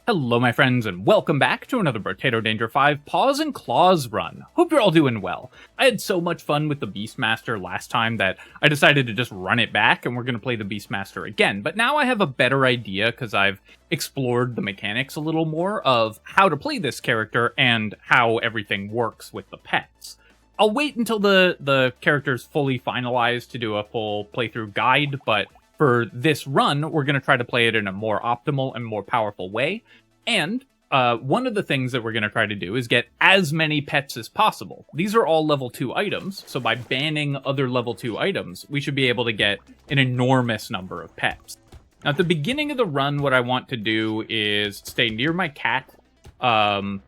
Hello my friends, and welcome back to another Brotato Danger 5 Paws and Claws run. Hope you're all doing well. I had so much fun with the Beastmaster last time that I decided to just run it back, and we're going to play the Beastmaster again. But now I have a better idea, because I've explored the mechanics a little more of how to play this character and how everything works with the pets. I'll wait until the character's fully finalized to do a full playthrough guide, but for this run, we're going to try to play it in a more optimal and more powerful way. And one of the things that we're going to try to do is get as many pets as possible. These are all level 2 items, so by banning other level 2 items, we should be able to get an enormous number of pets. Now, at the beginning of the run, what I want to do is stay near my cat, and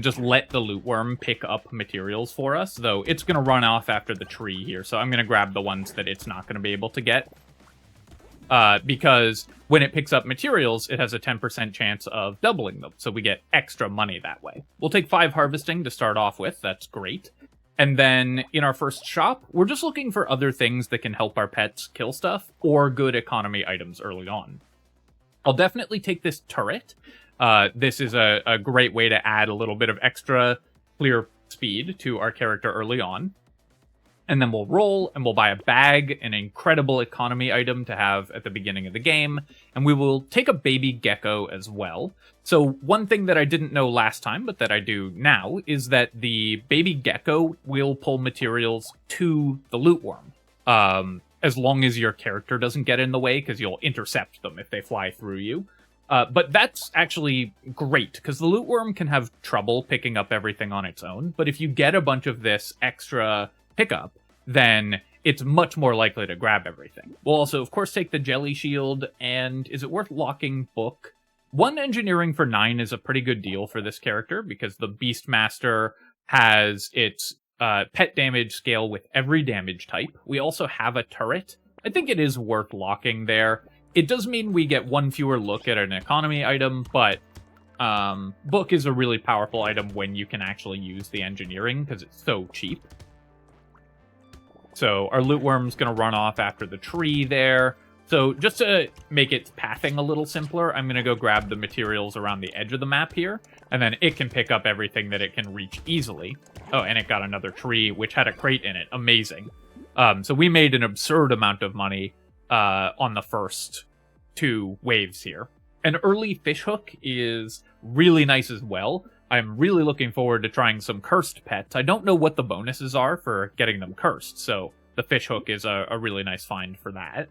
just let the loot worm pick up materials for us, though it's going to run off after the tree here, so I'm going to grab the ones that it's not going to be able to get. Because when it picks up materials, it has a 10% chance of doubling them, so we get extra money that way. We'll take 5 harvesting to start off with, that's great. And then in our first shop, we're just looking for other things that can help our pets kill stuff, or good economy items early on. I'll definitely take this turret. This is a great way to add a little bit of extra clear speed to our character early on. And then we'll roll, and we'll buy a bag, an incredible economy item to have at the beginning of the game, and we will take a baby gecko as well. So one thing that I didn't know last time, but that I do now, is that the baby gecko will pull materials to the loot worm, as long as your character doesn't get in the way, because you'll intercept them if they fly through you. But that's actually great, because the loot worm can have trouble picking up everything on its own, but if you get a bunch of this extra pickup, then it's much more likely to grab everything. We'll also, of course, take the jelly shield, and is it worth locking book? 1 engineering for 9 is a pretty good deal for this character, because the Beastmaster has its pet damage scale with every damage type. We also have a turret. I think it is worth locking there. It does mean we get 1 fewer look at an economy item, but book is a really powerful item when you can actually use the engineering, because it's so cheap. So our loot worm's going to run off after the tree there. So just to make its pathing a little simpler, I'm going to go grab the materials around the edge of the map here, and then it can pick up everything that it can reach easily. Oh, and it got another tree, which had a crate in it. Amazing. So we made an absurd amount of money on the first 2 waves here. An early fishhook is really nice as well. I'm really looking forward to trying some cursed pets. I don't know what the bonuses are for getting them cursed, so the fishhook is a really nice find for that.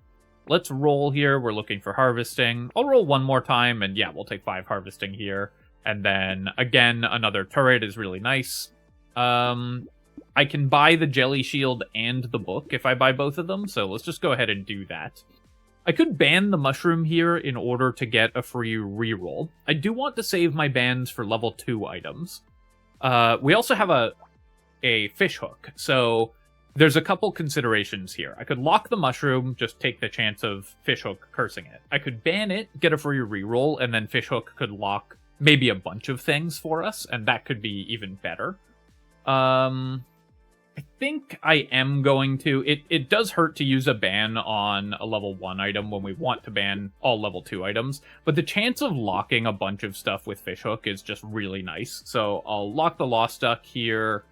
Let's roll here. We're looking for harvesting. I'll roll 1 more time, and yeah, we'll take 5 harvesting here. And then, again, another turret is really nice. I can buy the jelly shield and the book if I buy both of them, so let's just go ahead and do that. I could ban the mushroom here in order to get a free reroll. I do want to save my bans for level 2 items. We also have a fishhook, so there's a couple considerations here. I could lock the mushroom, just take the chance of fishhook cursing it. I could ban it, get a free reroll, and then fishhook could lock maybe a bunch of things for us, and that could be even better. I think I am going to. It does hurt to use a ban on a level 1 item when we want to ban all level 2 items, but the chance of locking a bunch of stuff with fishhook is just really nice. So I'll lock the lost duck here.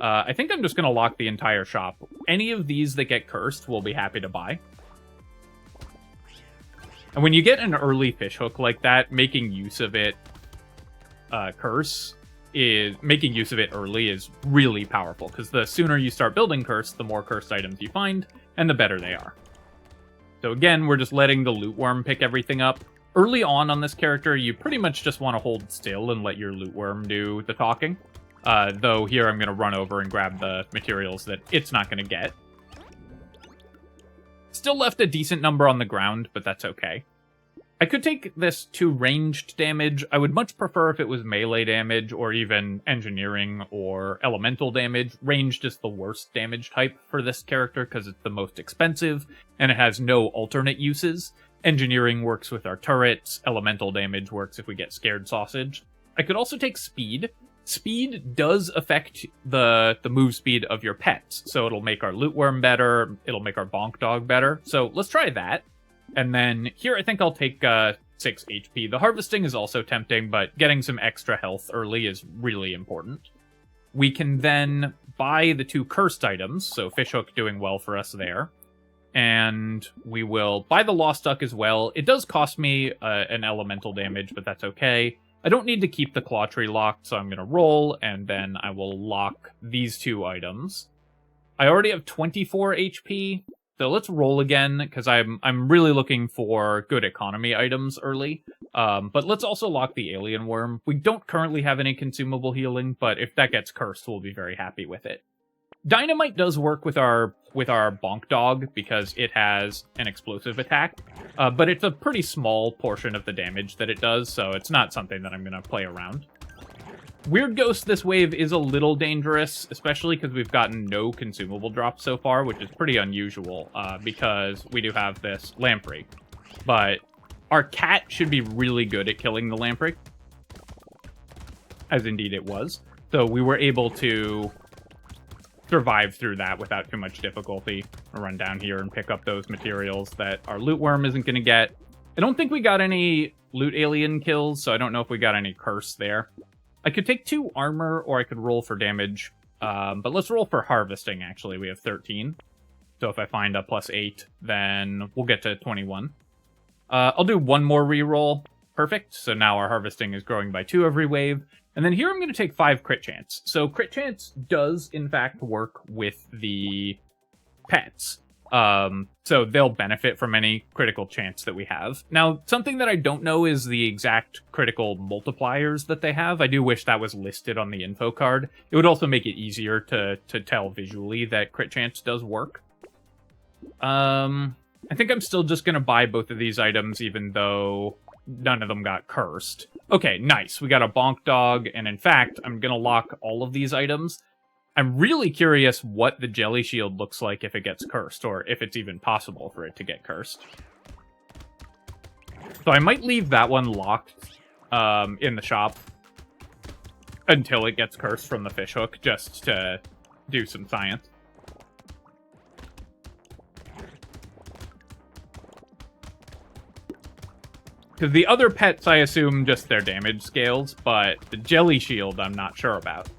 I think I'm just going to lock the entire shop. Any of these that get cursed, we'll be happy to buy. And when you get an early fishhook like that, making use of it making use of it early is really powerful, because the sooner you start building curse, the more cursed items you find, and the better they are. So again, we're just letting the loot worm pick everything up. Early on this character, you pretty much just want to hold still and let your loot worm do the talking. Though here I'm going to run over and grab the materials that it's not going to get. Still left a decent number on the ground, but that's okay. I could take this to ranged damage. I would much prefer if it was melee damage, or even engineering or elemental damage. Ranged is the worst damage type for this character, because it's the most expensive, and it has no alternate uses. Engineering works with our turrets. Elemental damage works if we get scared sausage. I could also take speed. Speed does affect the move speed of your pets, so it'll make our loot worm better, it'll make our bonk dog better. So let's try that. And then here I think I'll take 6 HP. The harvesting is also tempting, but getting some extra health early is really important. We can then buy the 2 cursed items, so Fishhook doing well for us there. And we will buy the Lost Duck as well. It does cost me an elemental damage, but that's okay. I don't need to keep the Claw Tree locked, so I'm going to roll, and then I will lock these 2 items. I already have 24 HP, so let's roll again, because I'm really looking for good economy items early. But let's also lock the Alien Worm. We don't currently have any consumable healing, but if that gets cursed, we'll be very happy with it. Dynamite does work with our Bonk Dog, because it has an explosive attack, but it's a pretty small portion of the damage that it does, so it's not something that I'm going to play around. Weird Ghost this wave is a little dangerous, especially because we've gotten no consumable drops so far, which is pretty unusual, because we do have this Lamprey. But our cat should be really good at killing the Lamprey, as indeed it was. So we were able to survive through that without too much difficulty. I'll run down here and pick up those materials that our Loot Worm isn't going to get. I don't think we got any Loot Alien kills, so I don't know if we got any curse there. I could take 2 armor, or I could roll for damage, but let's roll for harvesting, actually. We have 13. So if I find a +8, then we'll get to 21. I'll do 1 more reroll. Perfect. So now our harvesting is growing by 2 every wave. And then here I'm going to take 5 crit chance. So crit chance does, in fact, work with the pets. So they'll benefit from any critical chance that we have. Now, something that I don't know is the exact critical multipliers that they have. I do wish that was listed on the info card. It would also make it easier to tell visually that crit chance does work. I think I'm still just going to buy both of these items, even though none of them got cursed. Okay, nice. We got a Bonk Dog, and in fact, I'm going to lock all of these items. I'm really curious what the Jelly Shield looks like if it gets cursed, or if it's even possible for it to get cursed. So I might leave that one locked in the shop until it gets cursed from the Fishhook, just to do some science. Because the other pets, I assume, just their damage scales, but the Jelly Shield, I'm not sure about.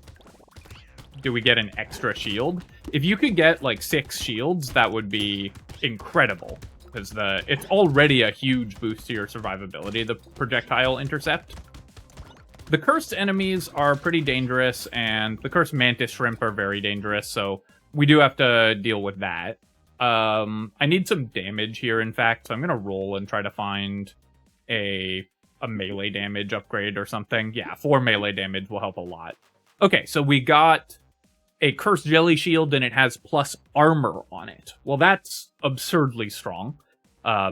Do we get an extra shield? If you could get, like, 6 shields, that would be incredible. Because it's already a huge boost to your survivability, the projectile intercept. The cursed enemies are pretty dangerous, and the cursed mantis shrimp are very dangerous, so we do have to deal with that. I need some damage here, in fact, so I'm going to roll and try to find a melee damage upgrade or something. Yeah, 4 melee damage will help a lot. Okay, so we got a cursed jelly shield, and it has plus armor on it. Well, that's absurdly strong.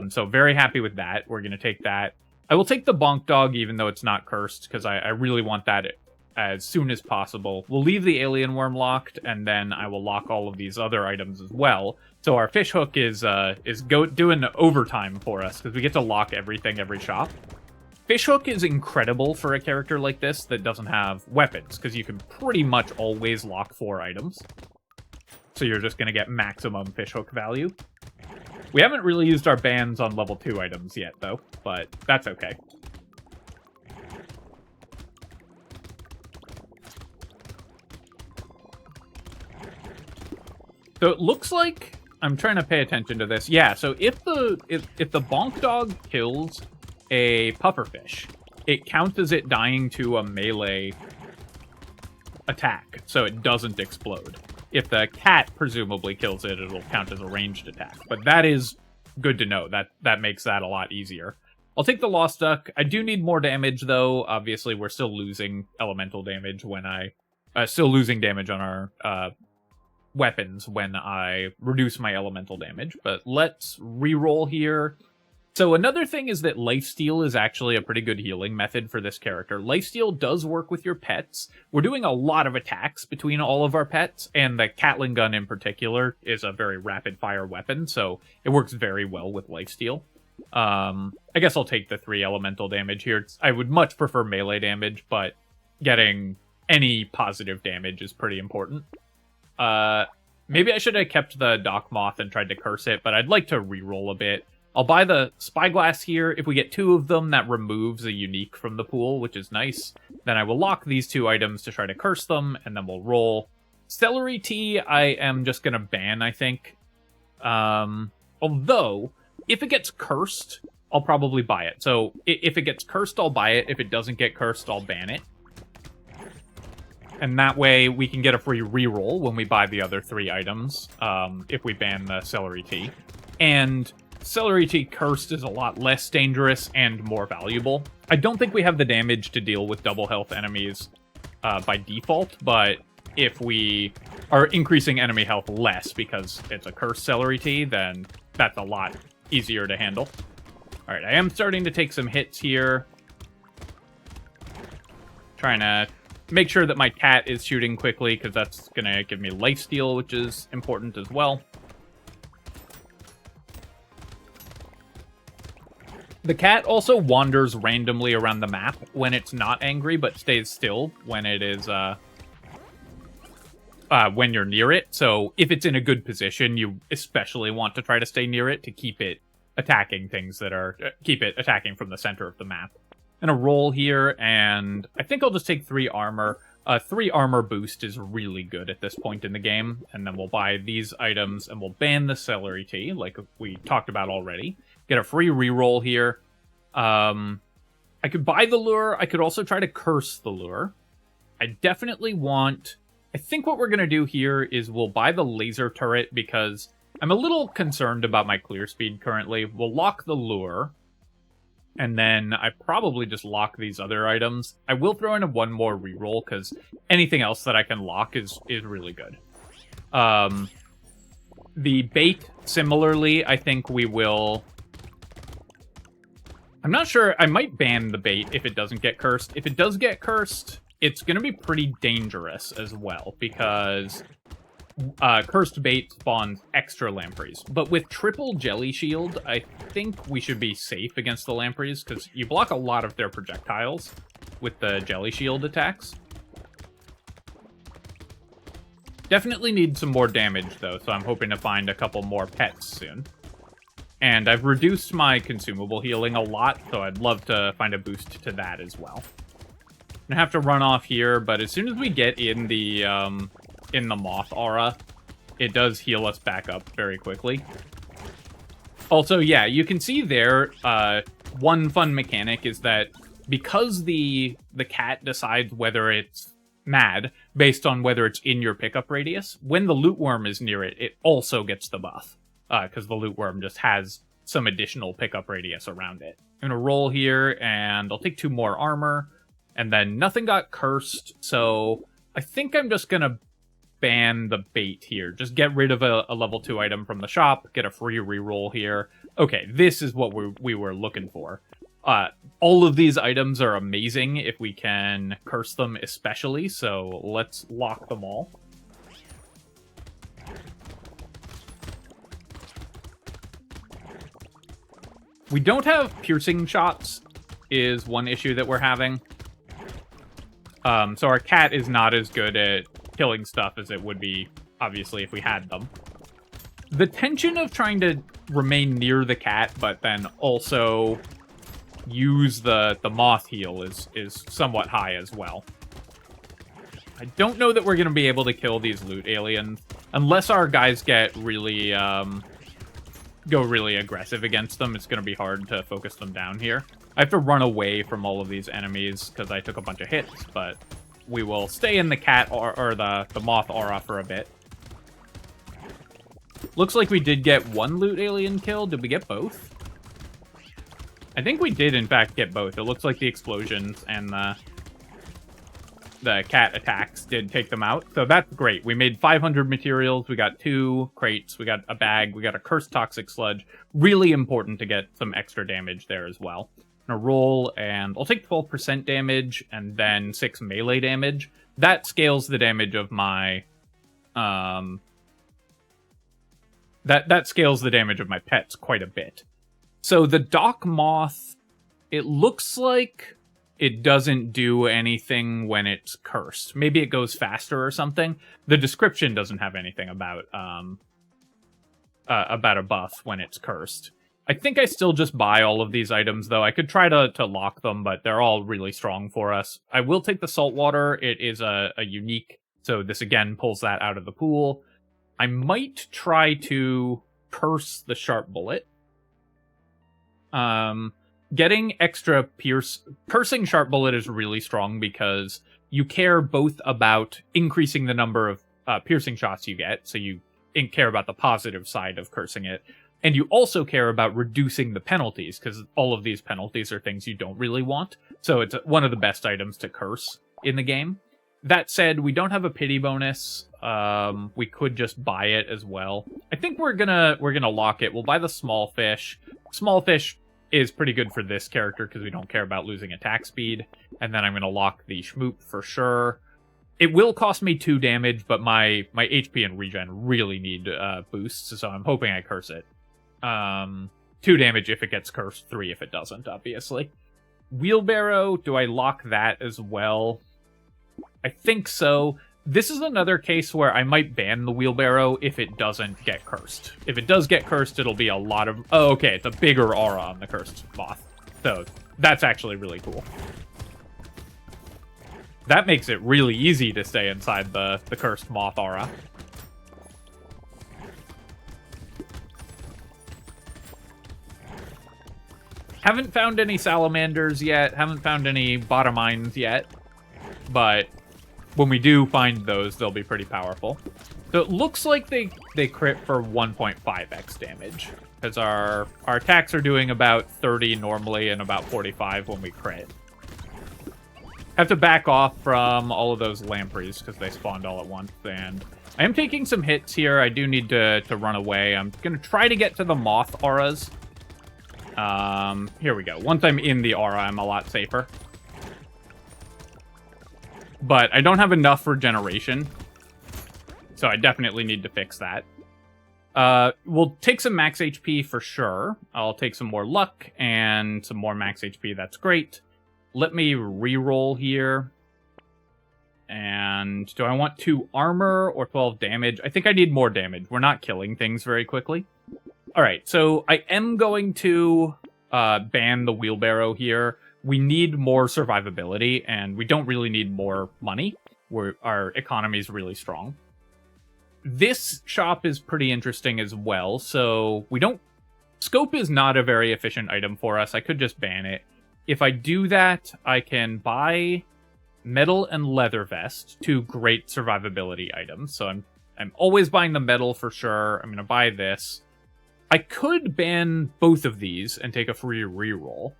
So very happy with that. We're going to take that. I will take the Bonk Dog, even though it's not cursed, because I really want that as soon as possible. We'll leave the Alien Worm locked, and then I will lock all of these other items as well. So our Fishhook is doing overtime for us, because we get to lock everything every shop. Fishhook is incredible for a character like this that doesn't have weapons, because you can pretty much always lock 4 items. So you're just going to get maximum Fishhook value. We haven't really used our bans on level 2 items yet, though, but that's okay. So it looks like I'm trying to pay attention to this. Yeah, so if the Bonk Dog kills a pufferfish, it counts as it dying to a melee attack, so it doesn't explode. If the cat presumably kills it, it'll count as a ranged attack. But that is good to know. That makes that a lot easier. I'll take the Lost Duck. I do need more damage, though. Obviously, we're still losing elemental damage when still losing damage on our weapons when I reduce my elemental damage. But let's reroll here. So another thing is that Lifesteal is actually a pretty good healing method for this character. Lifesteal does work with your pets. We're doing a lot of attacks between all of our pets, and the Catling Gun in particular is a very rapid-fire weapon, so it works very well with Lifesteal. I guess I'll take the 3 elemental damage here. I would much prefer melee damage, but getting any positive damage is pretty important. Maybe I should have kept the Dock Moth and tried to curse it, but I'd like to reroll a bit. I'll buy the spyglass here. If we get 2 of them, that removes a unique from the pool, which is nice. Then I will lock these 2 items to try to curse them, and then we'll roll. Celery tea, I am just going to ban, I think. Although, if it gets cursed, I'll probably buy it. So, if it gets cursed, I'll buy it. If it doesn't get cursed, I'll ban it. And that way, we can get a free reroll when we buy the other 3 items, if we ban the celery tea. And celery tea cursed is a lot less dangerous and more valuable. I don't think we have the damage to deal with double health enemies by default, but if we are increasing enemy health less because it's a cursed celery tea, then that's a lot easier to handle. Alright, I am starting to take some hits here. Trying to make sure that my cat is shooting quickly, because that's going to give me lifesteal, which is important as well. The cat also wanders randomly around the map when it's not angry, but stays still when it is, when you're near it. So if it's in a good position, you especially want to try to stay near it to keep it attacking things that are, keep it attacking from the center of the map. I'm gonna roll here, and I think I'll just take 3 armor. 3 armor boost is really good at this point in the game, and then we'll buy these items, and we'll ban the celery tea, like we talked about already. Get a free reroll here. I could buy the lure. I could also try to curse the lure. I definitely want... I think what we're gonna do here is we'll buy the laser turret, because I'm a little concerned about my clear speed currently. We'll lock the lure. And then I probably just lock these other items. I will throw in 1 more reroll, because anything else that I can lock is really good. The bait, similarly, I think we will... I'm not sure. I might ban the bait if it doesn't get cursed. If it does get cursed, it's going to be pretty dangerous as well, because... cursed bait spawns extra lampreys. But with triple jelly shield, I think we should be safe against the lampreys, because you block a lot of their projectiles with the jelly shield attacks. Definitely need some more damage, though, so I'm hoping to find a couple more pets soon. And I've reduced my consumable healing a lot, so I'd love to find a boost to that as well. I'm gonna have to run off here, but as soon as we get in the moth aura, it does heal us back up very quickly. Also, yeah, you can see there, one fun mechanic is that because the cat decides whether it's mad based on whether it's in your pickup radius, when the loot worm is near it, it also gets the buff, because the loot worm just has some additional pickup radius around it. I'm gonna roll here, and I'll take 2 more armor, and then nothing got cursed, so I think I'm just gonna ban the bait here. Just get rid of a level 2 item from the shop, get a free reroll here. Okay, this is what we were looking for. All of these items are amazing if we can curse them especially, so let's lock them all. We don't have piercing shots, is one issue that we're having. So our cat is not as good at killing stuff as it would be, obviously, if we had them. The tension of trying to remain near the cat, but then also use the moth heal is somewhat high as well. I don't know that we're going to be able to kill these loot aliens, unless our guys get really, go really aggressive against them. It's going to be hard to focus them down here. I have to run away from all of these enemies, because I took a bunch of hits, but... we will stay in the cat or the moth aura for a bit. Looks like we did get 1 loot alien kill. Did we get both? I think we did, in fact, get both. It looks like the explosions and the cat attacks did take them out. So that's great. We made 500 materials. We got 2 crates. We got a bag. We got a cursed toxic sludge. Really important to get some extra damage there as well. A roll, and I'll take 12% damage and then 6 melee damage. That scales the damage of my that scales the damage of my pets quite a bit. So the dock moth, it looks like it doesn't do anything when it's cursed. Maybe it goes faster or something. The description doesn't have anything about a buff when it's cursed. I think I still just buy all of these items, though. I could try to lock them, but they're all really strong for us. I will take the saltwater. It is a unique, so this again pulls that out of the pool. I might try to curse the sharp bullet. Getting extra cursing sharp bullet is really strong because you care both about increasing the number of piercing shots you get, so you care about the positive side of cursing it, and you also care about reducing the penalties, because all of these penalties are things you don't really want, so it's one of the best items to curse in the game. That said, we don't have a pity bonus. We could just buy it as well. I think we're gonna lock it. We'll buy the small fish. Small fish is pretty good for this character because we don't care about losing attack speed. And then I'm gonna lock the Schmoop for sure. It will cost me 2 damage, but my HP and regen really need boosts, so I'm hoping I curse it. 2 damage if it gets cursed, 3 if it doesn't, obviously. Wheelbarrow, do I lock that as well? I think so. This is another case where I might ban the wheelbarrow if it doesn't get cursed. If it does get cursed, it'll be a lot of... Oh, okay, it's a bigger aura on the cursed moth. So, that's actually really cool. That makes it really easy to stay inside the cursed moth aura. Haven't found any salamanders yet. Haven't found any bottom mines yet. But when we do find those, they'll be pretty powerful. So it looks like they crit for 1.5x damage. Because our attacks are doing about 30 normally and about 45 when we crit. Have to back off from all of those lampreys because they spawned all at once. And I am taking some hits here. I do need to run away. I'm going to try to get to the moth auras. Here we go. Once I'm in the aura, I'm a lot safer. But I don't have enough regeneration. So I definitely need to fix that. We'll take some max HP for sure. I'll take some more luck and some more max HP. That's great. Let me reroll here. And do I want 2 armor or 12 damage? I think I need more damage. We're not killing things very quickly. Alright, so I am going to ban the wheelbarrow here. We need more survivability, and we don't really need more money. Our economy is really strong. This shop is pretty interesting as well, so we don't... Scope is not a very efficient item for us. I could just ban it. If I do that, I can buy metal and leather vest, 2 great survivability items. So I'm always buying the metal for sure. I'm going to buy this. I could ban both of these and take a free reroll.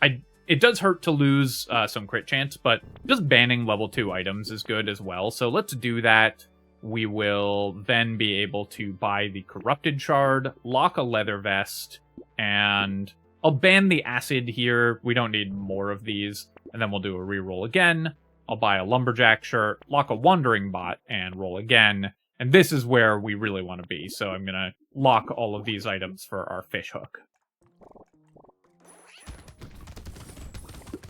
It does hurt to lose some crit chance, but just banning level 2 items is good as well. So let's do that. We will then be able to buy the Corrupted Shard, lock a leather vest, and I'll ban the acid here. We don't need more of these. And then we'll do a reroll again. I'll buy a Lumberjack shirt, lock a Wandering Bot, and roll again. And this is where we really want to be. So I'm going to lock all of these items for our fish hook.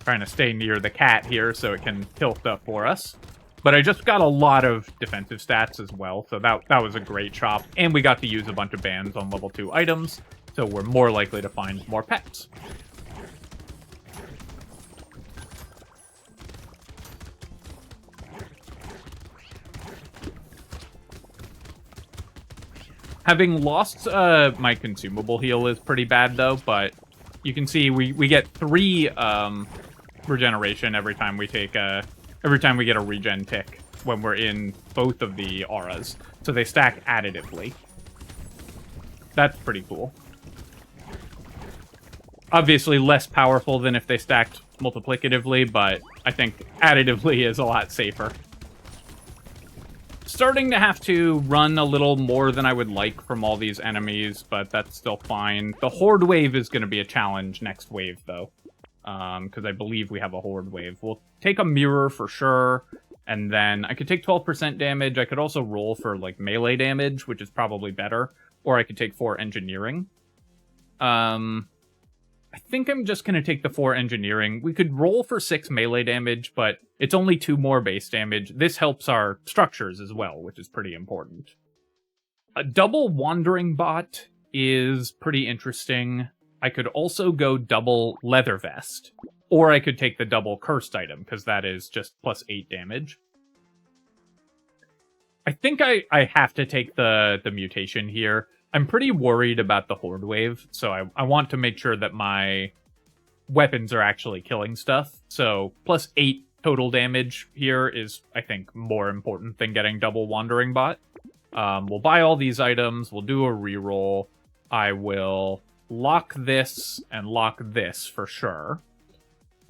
Trying to stay near the cat here so it can kill stuff for us. But I just got a lot of defensive stats as well, so that was a great shop. And we got to use a bunch of bans on level 2 items, so we're more likely to find more pets. Having lost my consumable heal is pretty bad though, but you can see we get 3 regeneration every time we take every time we get a regen tick when we're in both of the auras. So they stack additively. That's pretty cool. Obviously less powerful than if they stacked multiplicatively, but I think additively is a lot safer. Starting to have to run a little more than I would like from all these enemies, but that's still fine. The Horde wave is going to be a challenge next wave, though. Because I believe we have a Horde wave. We'll take a mirror for sure, and then I could take 12% damage. I could also roll for, like, melee damage, which is probably better. Or I could take 4 engineering. I think I'm just going to take the 4 engineering. We could roll for 6 melee damage, but it's only 2 more base damage. This helps our structures as well, which is pretty important. A double Wandering Bot is pretty interesting. I could also go double leather vest, or I could take the double cursed item, because that is just plus 8 damage. I think I have to take the mutation here. I'm pretty worried about the horde wave, so I want to make sure that my weapons are actually killing stuff. So plus 8 total damage here is, I think, more important than getting double Wandering Bot. We'll buy all these items. We'll do a reroll. I will lock this and lock this for sure.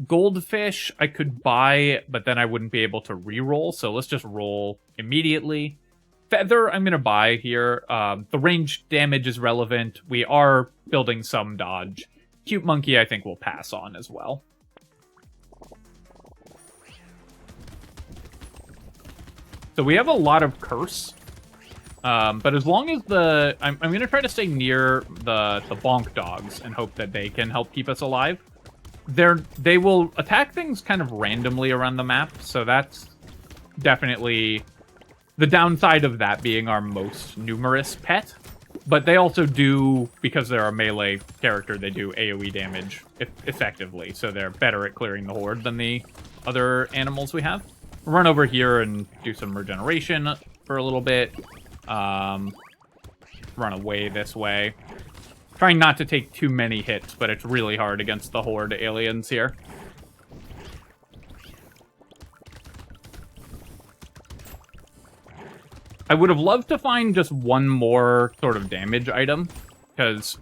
Goldfish I could buy, but then I wouldn't be able to reroll, so let's just roll immediately. Feather I'm going to buy here. The range damage is relevant. We are building some dodge. Cute Monkey I think we'll pass on as well. So we have a lot of curse. But as long as I'm going to try to stay near the bonk dogs and hope that they can help keep us alive. They will attack things kind of randomly around the map, so that's definitely the downside of that being our most numerous pet. But they also do, because they're a melee character, they do AoE damage effectively, so they're better at clearing the horde than the other animals we have. Run over here and do some regeneration for a little bit. Run away this way. Trying not to take too many hits, but it's really hard against the horde aliens here. I would have loved to find just one more sort of damage item, because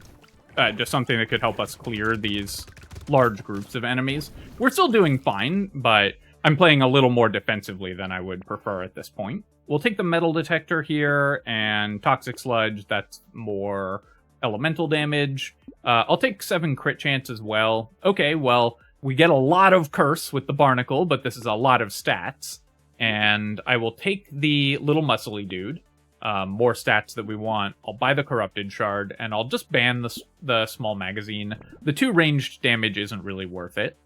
just something that could help us clear these large groups of enemies. We're still doing fine, but I'm playing a little more defensively than I would prefer at this point. We'll take the metal detector here, and toxic sludge, that's more elemental damage. I'll take 7 crit chance as well. Okay, well, we get a lot of curse with the barnacle, but this is a lot of stats. And I will take the little muscly dude. More stats that we want. I'll buy the corrupted shard, and I'll just ban the small magazine. The 2 ranged damage isn't really worth it.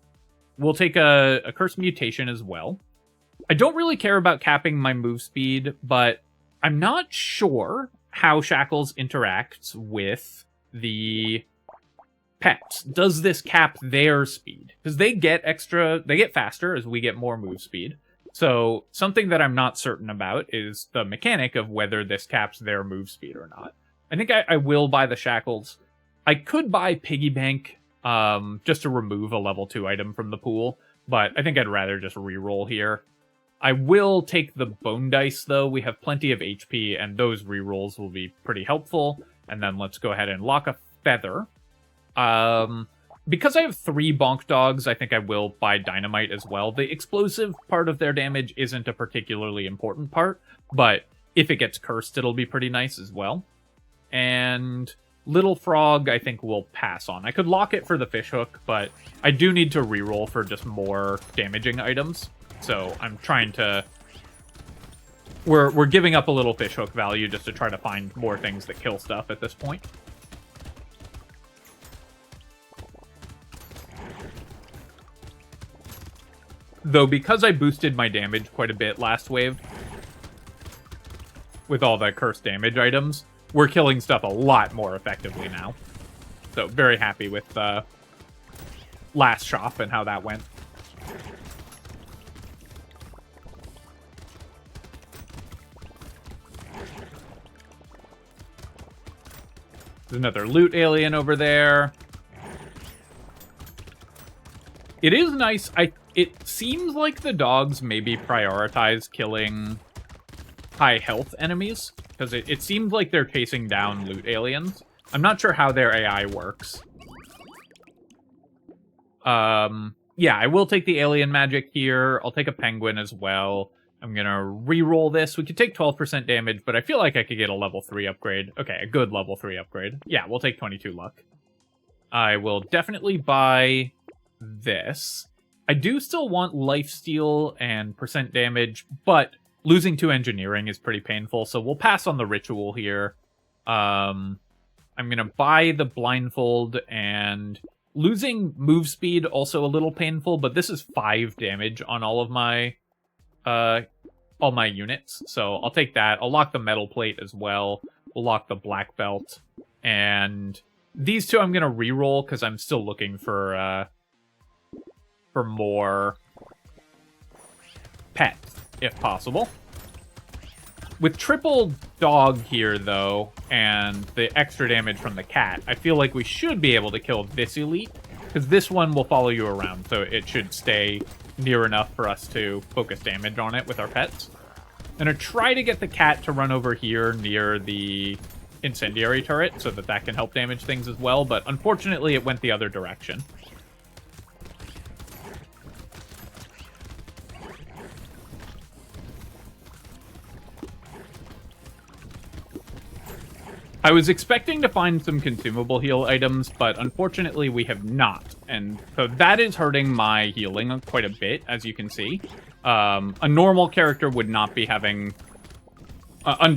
We'll take a cursed mutation as well. I don't really care about capping my move speed, but I'm not sure how Shackles interacts with the pets. Does this cap their speed? Because they get faster as we get more move speed. So something that I'm not certain about is the mechanic of whether this caps their move speed or not. I think I will buy the Shackles. I could buy Piggy Bank just to remove a level 2 item from the pool, but I think I'd rather just reroll here. I will take the Bone Dice, though. We have plenty of HP, and those rerolls will be pretty helpful. And then let's go ahead and lock a Feather. Because I have 3 bonk dogs, I think I will buy Dynamite as well. The explosive part of their damage isn't a particularly important part, but if it gets cursed, it'll be pretty nice as well. And Little Frog, I think we'll pass on. I could lock it for the fishhook, but I do need to reroll for just more damaging items. So I'm trying to... We're giving up a little fishhook value just to try to find more things that kill stuff at this point. Though because I boosted my damage quite a bit last wave, with all the cursed damage items, we're killing stuff a lot more effectively now. So very happy with the last shop and how that went. There's another loot alien over there. It is nice. It seems like the dogs maybe prioritize killing high health enemies, because it seems like they're chasing down loot aliens. I'm not sure how their AI works. Yeah, I will take the alien magic here. I'll take a penguin as well. I'm gonna re-roll this. We could take 12% damage, but I feel like I could get a level 3 upgrade. Okay, a good level 3 upgrade. Yeah, we'll take 22 luck. I will definitely buy this. I do still want lifesteal and percent damage, but losing 2 engineering is pretty painful, so we'll pass on the ritual here. I'm gonna buy the blindfold, and losing move speed also a little painful, but this is 5 damage on all my units, so I'll take that. I'll lock the metal plate as well. We'll lock the black belt. And these two I'm going to re-roll because I'm still looking for more pets, if possible. With triple dog here, though, and the extra damage from the cat, I feel like we should be able to kill this elite, because this one will follow you around, so it should stay near enough for us to focus damage on it with our pets. I'm going to try to get the cat to run over here near the incendiary turret, so that can help damage things as well, but unfortunately it went the other direction. I was expecting to find some consumable heal items, but unfortunately we have not. And so that is hurting my healing quite a bit, as you can see. A normal character would not be having...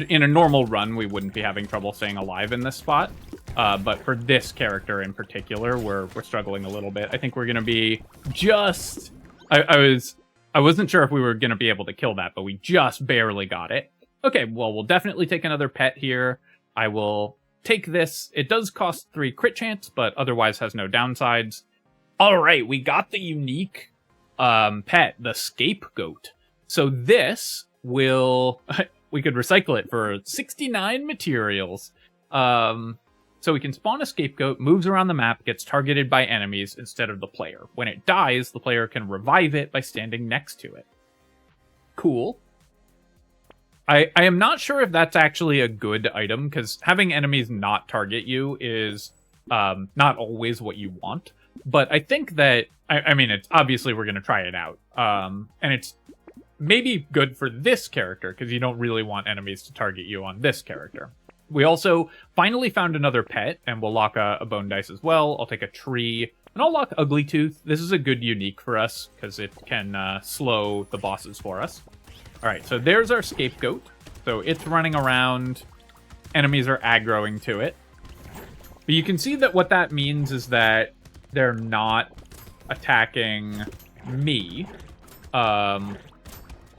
in a normal run, we wouldn't be having trouble staying alive in this spot. But for this character in particular, we're struggling a little bit. I think we're going to be just... I wasn't sure if we were going to be able to kill that, but we just barely got it. Okay, well, we'll definitely take another pet here. I will take this. It does cost 3 crit chance, but otherwise has no downsides. All right, we got the unique pet, the Scapegoat. So this will... we could recycle it for 69 materials. So we can spawn a Scapegoat, moves around the map, gets targeted by enemies instead of the player. When it dies, the player can revive it by standing next to it. Cool. I am not sure if that's actually a good item, because having enemies not target you is not always what you want. But I think that, I mean, it's obviously we're going to try it out. And it's maybe good for this character, because you don't really want enemies to target you on this character. We also finally found another pet, and we'll lock a bone dice as well. I'll take a tree, and I'll lock Ugly Tooth. This is a good unique for us, because it can slow the bosses for us. Alright, so there's our Scapegoat. So it's running around. Enemies are aggroing to it. But you can see that what that means is that they're not attacking me.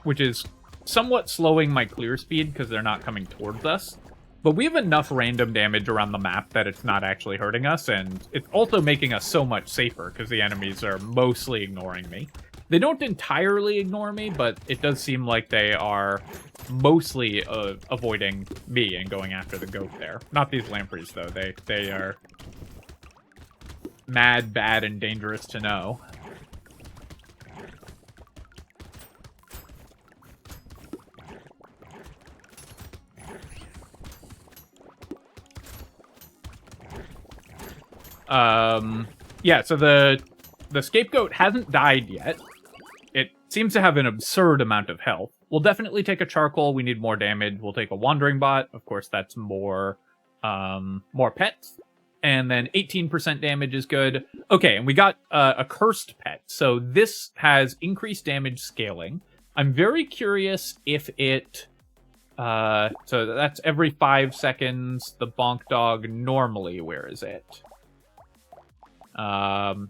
Which is somewhat slowing my clear speed because they're not coming towards us. But we have enough random damage around the map that it's not actually hurting us. And it's also making us so much safer because the enemies are mostly ignoring me. They don't entirely ignore me, but it does seem like they are mostly avoiding me and going after the goat there. Not these lampreys, though. They are mad, bad, and dangerous to know. Yeah, so the Scapegoat hasn't died yet. It seems to have an absurd amount of health. We'll definitely take a charcoal. We need more damage. We'll take a wandering bot. Of course, that's more pets. And then 18% damage is good. Okay, and we got a cursed pet. So this has increased damage scaling. I'm very curious if it... so that's every 5 seconds. The bonk dog normally, where is it?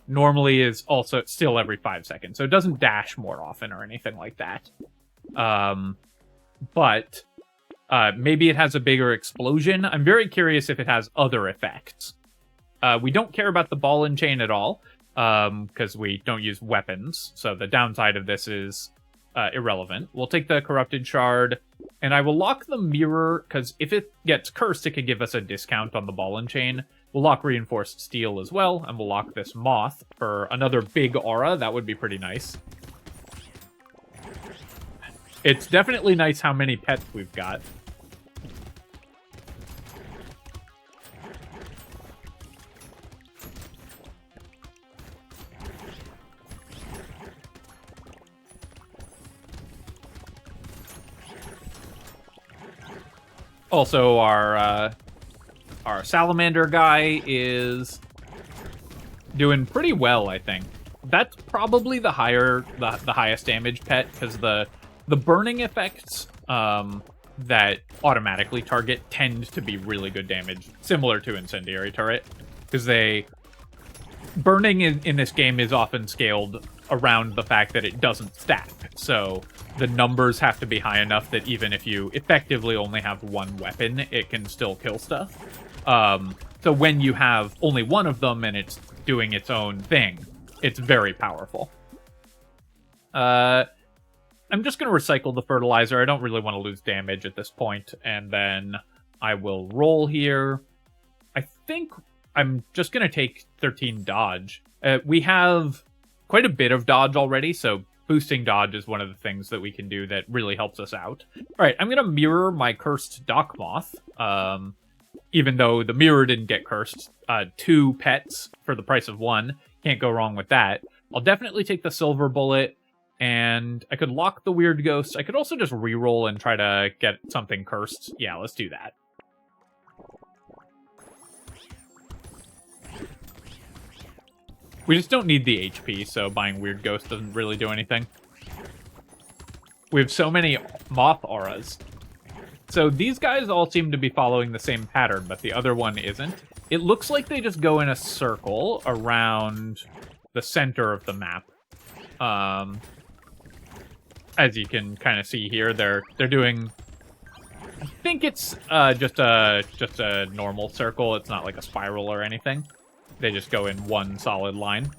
Normally is also still every 5 seconds, so it doesn't dash more often or anything like that. But maybe it has a bigger explosion. I'm very curious if it has other effects. We don't care about the ball and chain at all, because we don't use weapons, so the downside of this is irrelevant. We'll take the corrupted shard, and I will lock the mirror, because if it gets cursed, it could give us a discount on the ball and chain. We'll lock reinforced steel as well, and we'll lock this moth for another big aura. That would be pretty nice. It's definitely nice how many pets we've got. Also, our salamander guy is doing pretty well, I think. That's probably the highest damage pet, because the burning effects that automatically target tend to be really good damage, similar to incendiary turret, because burning in this game is often scaled around the fact that it doesn't stack. So the numbers have to be high enough that even if you effectively only have one weapon, it can still kill stuff. So when you have only one of them and it's doing its own thing, it's very powerful. I'm just going to recycle the fertilizer. I don't really want to lose damage at this point. And then I will roll here. I think I'm just going to take 13 dodge. We have quite a bit of dodge already, so boosting dodge is one of the things that we can do that really helps us out. All right, I'm going to mirror my cursed Dock Moth. Even though the mirror didn't get cursed. 2 pets for the price of 1. Can't go wrong with that. I'll definitely take the silver bullet. And I could lock the weird ghost. I could also just reroll and try to get something cursed. Yeah, let's do that. We just don't need the HP, so buying weird ghost doesn't really do anything. We have so many moth auras. So these guys all seem to be following the same pattern, but the other one isn't. It looks like they just go in a circle around the center of the map. As you can kind of see here, they're doing. I think it's just a normal circle. It's not like a spiral or anything. They just go in one solid line.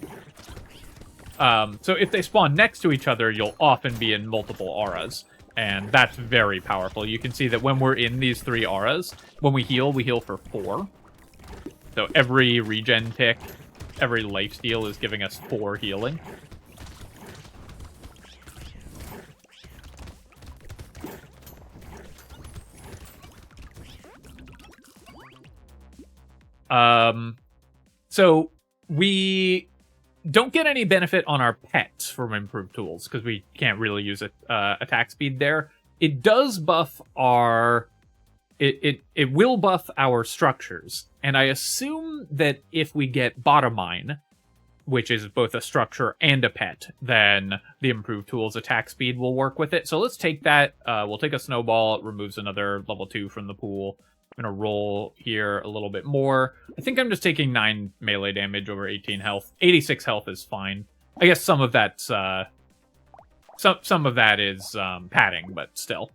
So if they spawn next to each other, you'll often be in multiple auras, and that's very powerful. You can see that when we're in these 3 auras, when we heal for 4. So every regen tick, every lifesteal is giving us 4 healing. So we don't get any benefit on our pets from improved tools because we can't really use attack speed there. It does buff our... It will buff our structures. And I assume that if we get Bottomine, which is both a structure and a pet, then the improved tools attack speed will work with it. So let's take that. We'll take a snowball. It removes another level 2 from the pool. I'm going to roll here a little bit more. I think I'm just taking 9 melee damage over 18 health. 86 health is fine. I guess some of that's some of that is padding, but still.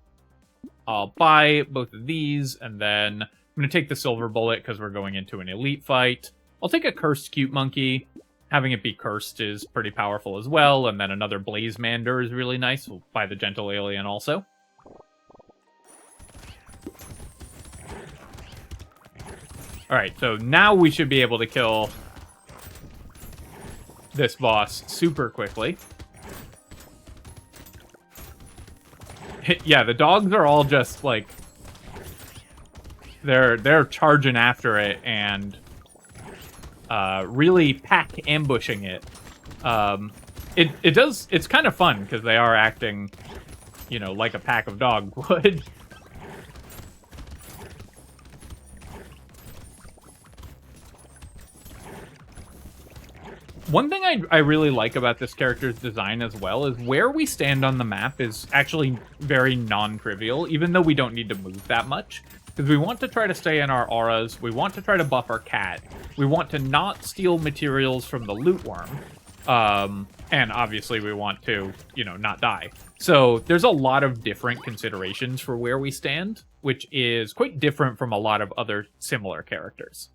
I'll buy both of these, and then I'm going to take the silver bullet because we're going into an elite fight. I'll take a cursed cute monkey. Having it be cursed is pretty powerful as well, and then another Beastmaster is really nice. We'll buy the gentle alien also. Alright, so now we should be able to kill this boss super quickly. Yeah, the dogs are all just, like... They're charging after it and really pack ambushing it. It's kind of fun, because they are acting, you know, like a pack of dogs would. One thing I really like about this character's design as well is where we stand on the map is actually very non-trivial, even though we don't need to move that much. Because we want to try to stay in our auras, we want to try to buff our cat, we want to not steal materials from the loot worm, and obviously we want to, you know, not die. So there's a lot of different considerations for where we stand, which is quite different from a lot of other similar characters.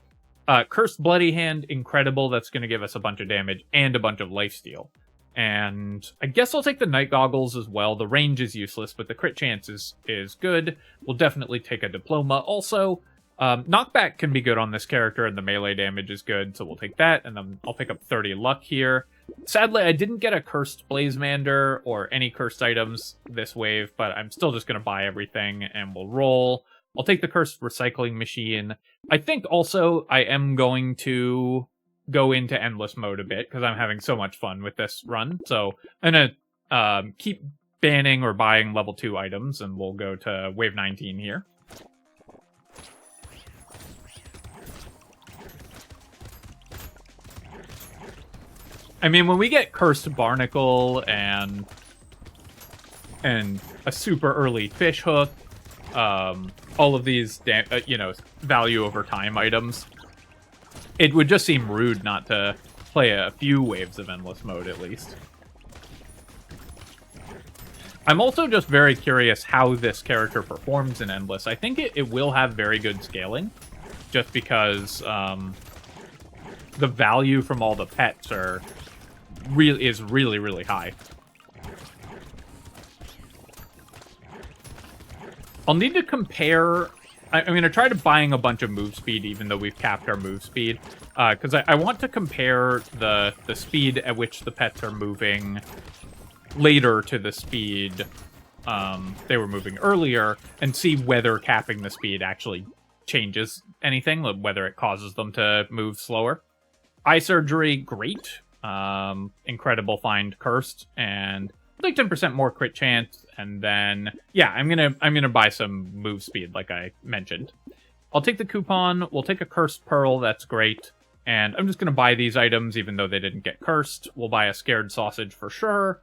Cursed Bloody Hand, incredible. That's going to give us a bunch of damage and a bunch of lifesteal. And I guess I'll take the Night Goggles as well. The range is useless, but the crit chance is good. We'll definitely take a Diploma also. Knockback can be good on this character, and the melee damage is good, so we'll take that. And then I'll pick up 30 luck here. Sadly, I didn't get a Cursed Beastmaster or any cursed items this wave, but I'm still just going to buy everything, and we'll roll. I'll take the Cursed Recycling Machine. I think also I am going to go into Endless Mode a bit, because I'm having so much fun with this run. So I'm going to keep banning or buying level 2 items, and we'll go to wave 19 here. I mean, when we get Cursed Barnacle and a super early Fish Hook, all of these, you know, value over time items, it would just seem rude not to play a few waves of Endless Mode, at least. I'm also just very curious how this character performs in Endless. I think it will have very good scaling, just because the value from all the pets is really, really high. I'll need to compare... I'm going to try to buying a bunch of move speed, even though we've capped our move speed. Because I want to compare the speed at which the pets are moving later to the speed they were moving earlier, and see whether capping the speed actually changes anything, whether it causes them to move slower. Eye surgery, great. Incredible find, cursed, and like 10% more crit chance. And then, yeah, I'm gonna buy some move speed, like I mentioned. I'll take the coupon. We'll take a cursed pearl. That's great. And I'm just gonna buy these items, even though they didn't get cursed. We'll buy a scared sausage for sure.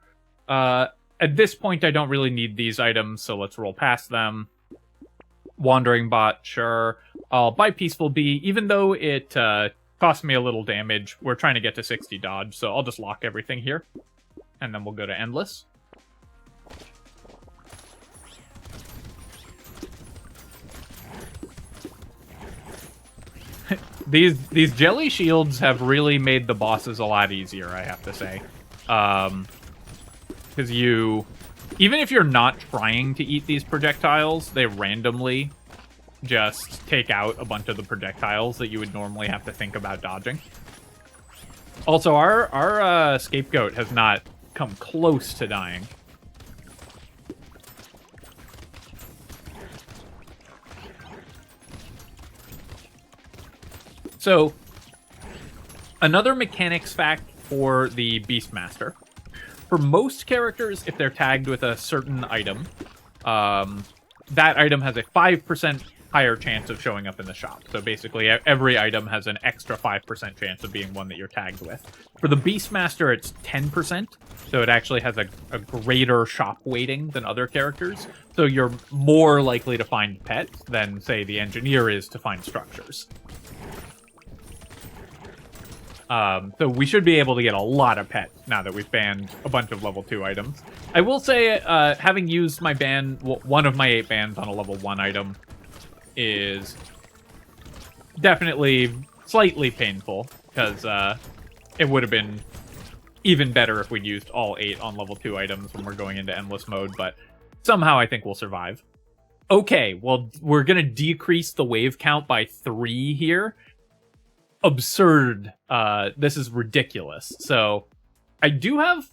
At this point, I don't really need these items, so let's roll past them. Wandering bot, sure. I'll buy Peaceful Bee, even though it cost me a little damage. We're trying to get to 60 dodge, so I'll just lock everything here. And then we'll go to Endless. These jelly shields have really made the bosses a lot easier, I have to say. Because even if you're not trying to eat these projectiles, they randomly just take out a bunch of the projectiles that you would normally have to think about dodging. Also, our scapegoat has not come close to dying. So, another mechanics fact for the Beastmaster. For most characters, if they're tagged with a certain item, that item has a 5% higher chance of showing up in the shop. So basically, every item has an extra 5% chance of being one that you're tagged with. For the Beastmaster, it's 10%, so it actually has a greater shop weighting than other characters. So you're more likely to find pets than, say, the Engineer is to find structures. So we should be able to get a lot of pets now that we've banned a bunch of level 2 items. I will say, having used my ban, one of my 8 bans on a level 1 item is definitely slightly painful, because it would have been even better if we'd used all 8 on level 2 items when we're going into endless mode, but somehow I think we'll survive. Okay, well, we're going to decrease the wave count by 3 here. Absurd. This is ridiculous. So, I do have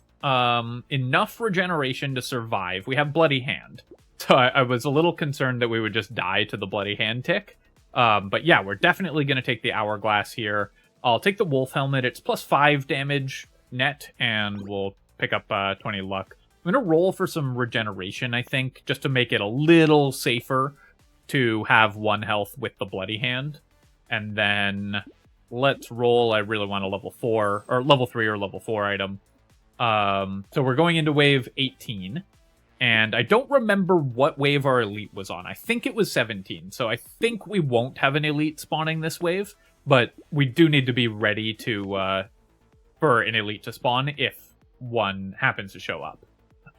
enough regeneration to survive. We have Bloody Hand. So I was a little concerned that we would just die to the Bloody Hand tick. But yeah, we're definitely going to take the Hourglass here. I'll take the Wolf Helmet. It's plus 5 damage net, and we'll pick up 20 luck. I'm going to roll for some regeneration, I think, just to make it a little safer to have 1 health with the Bloody Hand. And then let's roll. I really want a level 4, or level 3 or level 4 item. So we're going into wave 18. And I don't remember what wave our elite was on. I think it was 17. So I think we won't have an elite spawning this wave. But we do need to be ready to for an elite to spawn if one happens to show up.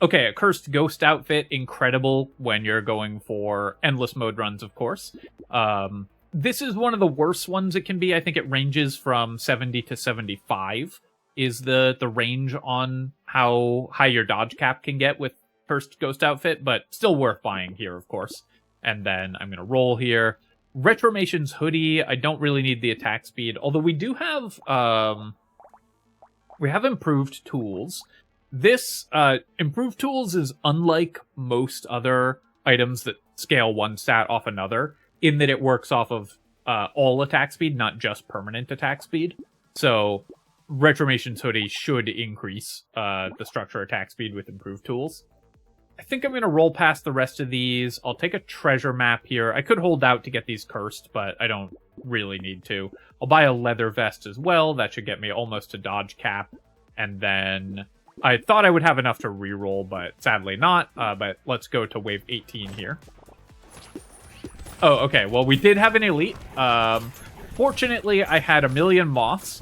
Okay, a Cursed Ghost outfit. Incredible when you're going for endless mode runs, of course. This is one of the worst ones it can be. I think it ranges from 70 to 75 is the range on how high your dodge cap can get with Cursed Ghost outfit, but still worth buying here, of course. And then I'm going to roll here. Retromation's hoodie. I don't really need the attack speed, although we do have improved tools. This improved tools is unlike most other items that scale one stat off another, in that it works off of all attack speed, not just permanent attack speed. So Retromation's hoodie should increase the structure attack speed with improved tools. I think I'm going to roll past the rest of these. I'll take a treasure map here. I could hold out to get these cursed, but I don't really need to. I'll buy a leather vest as well. That should get me almost to dodge cap. And then I thought I would have enough to reroll, but sadly not. But let's go to wave 18 here. Oh, okay. Well, we did have an elite. Fortunately, I had a million moths.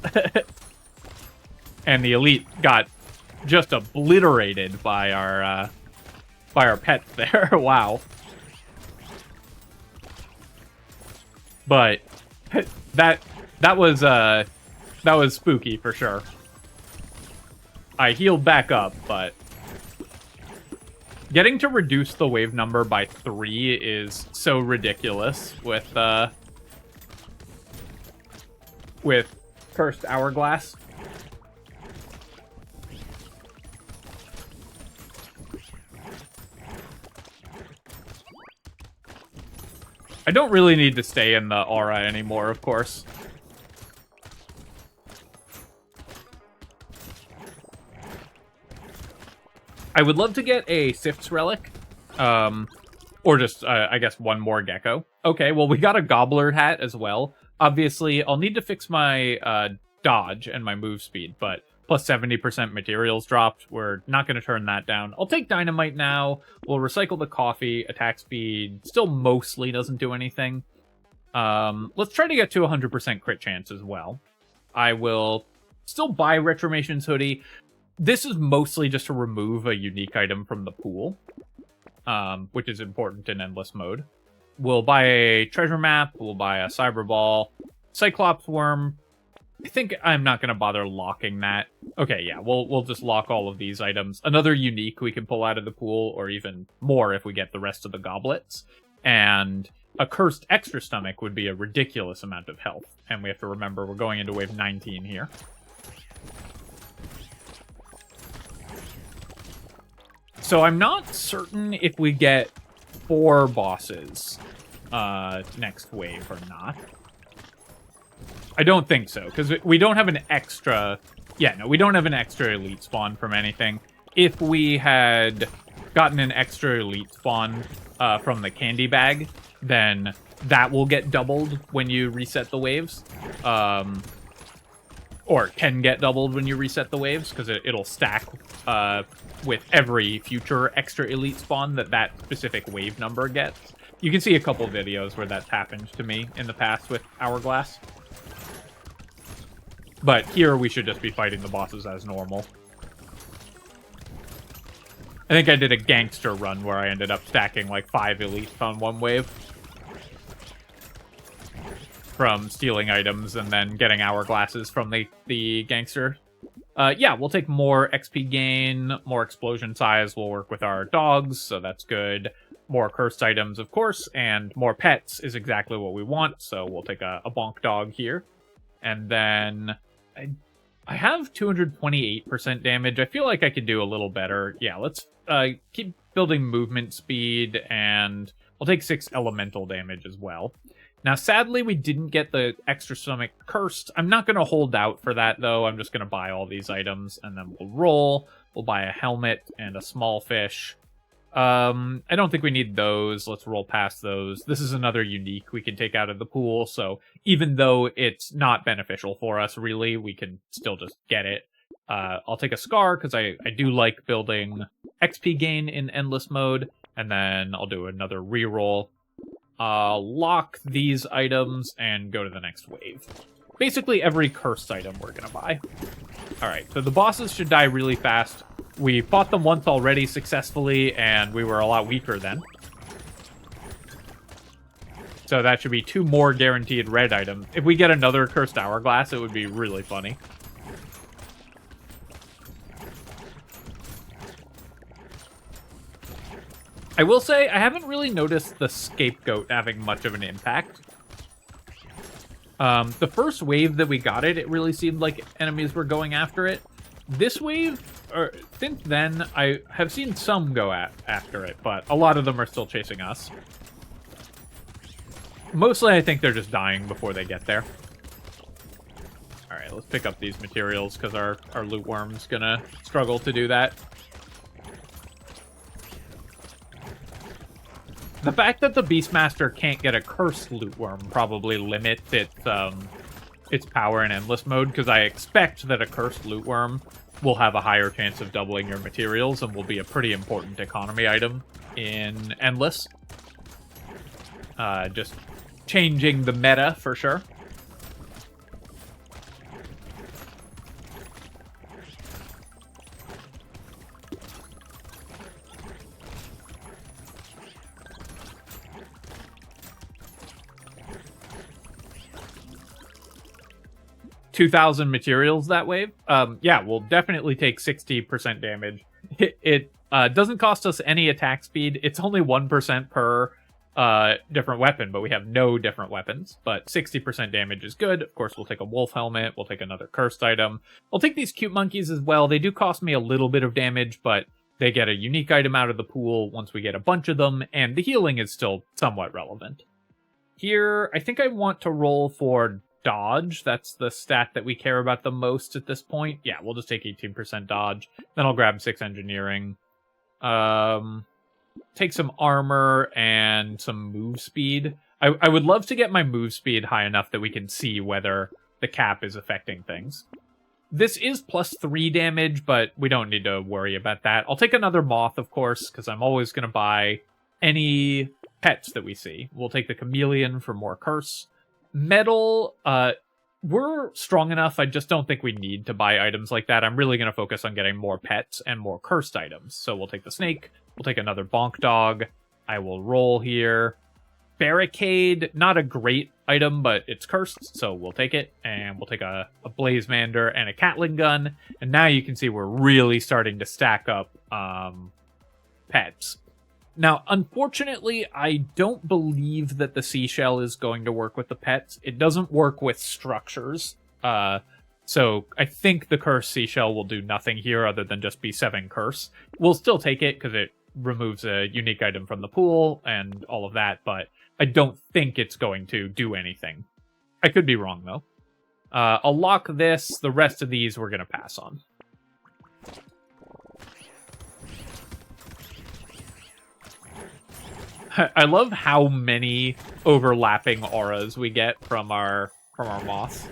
And the elite got just obliterated by our pets there. Wow. But that was spooky for sure. I healed back up, but getting to reduce the wave number by 3 is so ridiculous with Cursed Hourglass. I don't really need to stay in the aura anymore, of course. I would love to get a Sift's Relic. Or just, I guess, one more gecko. Okay, well, we got a Gobbler hat as well. Obviously, I'll need to fix my dodge and my move speed, but plus 70% materials dropped. We're not going to turn that down. I'll take Dynamite now. We'll recycle the coffee. Attack speed still mostly doesn't do anything. Let's try to get to 100% crit chance as well. I will still buy Retromation's hoodie. This is mostly just to remove a unique item from the pool, which is important in endless mode. We'll buy a treasure map. We'll buy a cyber ball. Cyclops worm. I think I'm not going to bother locking that. Okay, yeah, we'll just lock all of these items. Another unique we can pull out of the pool, or even more if we get the rest of the goblets. And a cursed extra stomach would be a ridiculous amount of health. And we have to remember we're going into wave 19 here. So I'm not certain if we get 4 bosses next wave or not. I don't think so, because we don't have an extra... Yeah, no, we don't have an extra elite spawn from anything. If we had gotten an extra elite spawn from the candy bag, then that will get doubled when you reset the waves. Or can get doubled when you reset the waves, because it'll stack with every future extra elite spawn that specific wave number gets. You can see a couple videos where that's happened to me in the past with Hourglass. But here we should just be fighting the bosses as normal. I think I did a gangster run where I ended up stacking like 5 elites on one wave. From stealing items and then getting hourglasses from the gangster. Yeah, we'll take more XP gain, more explosion size. We'll work with our dogs, so that's good. More cursed items, of course, and more pets is exactly what we want, so we'll take a bonk dog here. And then I have 228% damage. I feel like I could do a little better. Yeah, let's keep building movement speed, and I'll take 6 elemental damage as well. Now, sadly, we didn't get the extra stomach cursed. I'm not going to hold out for that, though. I'm just going to buy all these items, and then we'll roll. We'll buy a helmet and a small fish. I don't think we need those. Let's roll past those. This is another unique we can take out of the pool, so even though it's not beneficial for us, really, we can still just get it. I'll take a scar, because I do like building XP gain in endless mode, and then I'll do another reroll. Lock these items and go to the next wave. Basically every cursed item we're gonna buy. Alright, so the bosses should die really fast. We fought them once already successfully, and we were a lot weaker then. So that should be 2 more guaranteed red items. If we get another cursed hourglass, it would be really funny. I will say, I haven't really noticed the scapegoat having much of an impact. The first wave that we got it really seemed like enemies were going after it. This wave, or since then, I have seen some go after it, but a lot of them are still chasing us. Mostly, I think they're just dying before they get there. Alright, let's pick up these materials, because our loot worm's gonna struggle to do that. The fact that the Beastmaster can't get a cursed loot worm probably limits its power in endless mode, because I expect that a cursed loot worm will have a higher chance of doubling your materials and will be a pretty important economy item in endless. Just changing the meta for sure. 2,000 materials that wave. Yeah, we'll definitely take 60% damage. It doesn't cost us any attack speed. It's only 1% per different weapon, but we have no different weapons. But 60% damage is good. Of course, we'll take a wolf helmet. We'll take another cursed item. We'll take these cute monkeys as well. They do cost me a little bit of damage, but they get a unique item out of the pool once we get a bunch of them, and the healing is still somewhat relevant. Here, I think I want to roll for dodge. That's the stat that we care about the most at this point. Yeah, we'll just take 18% dodge. Then I'll grab 6 engineering. Take some armor and some move speed. I would love to get my move speed high enough that we can see whether the cap is affecting things. This is +3 damage, but we don't need to worry about that. I'll take another moth, of course, because I'm always going to buy any pets that we see. We'll take the chameleon for more curse. Metal, we're strong enough. I just don't think we need to buy items like that. I'm really going to focus on getting more pets and more cursed items. So we'll take the snake. We'll take another bonk dog. I will roll here. Barricade, not a great item, but it's cursed, so we'll take it. And we'll take a Blazemander and a Catling gun. And now you can see we're really starting to stack up pets. Now, unfortunately, I don't believe that the seashell is going to work with the pets. It doesn't work with structures. So I think the cursed seashell will do nothing here other than just be 7 curse. We'll still take it because it removes a unique item from the pool and all of that, but I don't think it's going to do anything. I could be wrong, though. I'll lock this. The rest of these we're going to pass on. I love how many overlapping auras we get from our moths.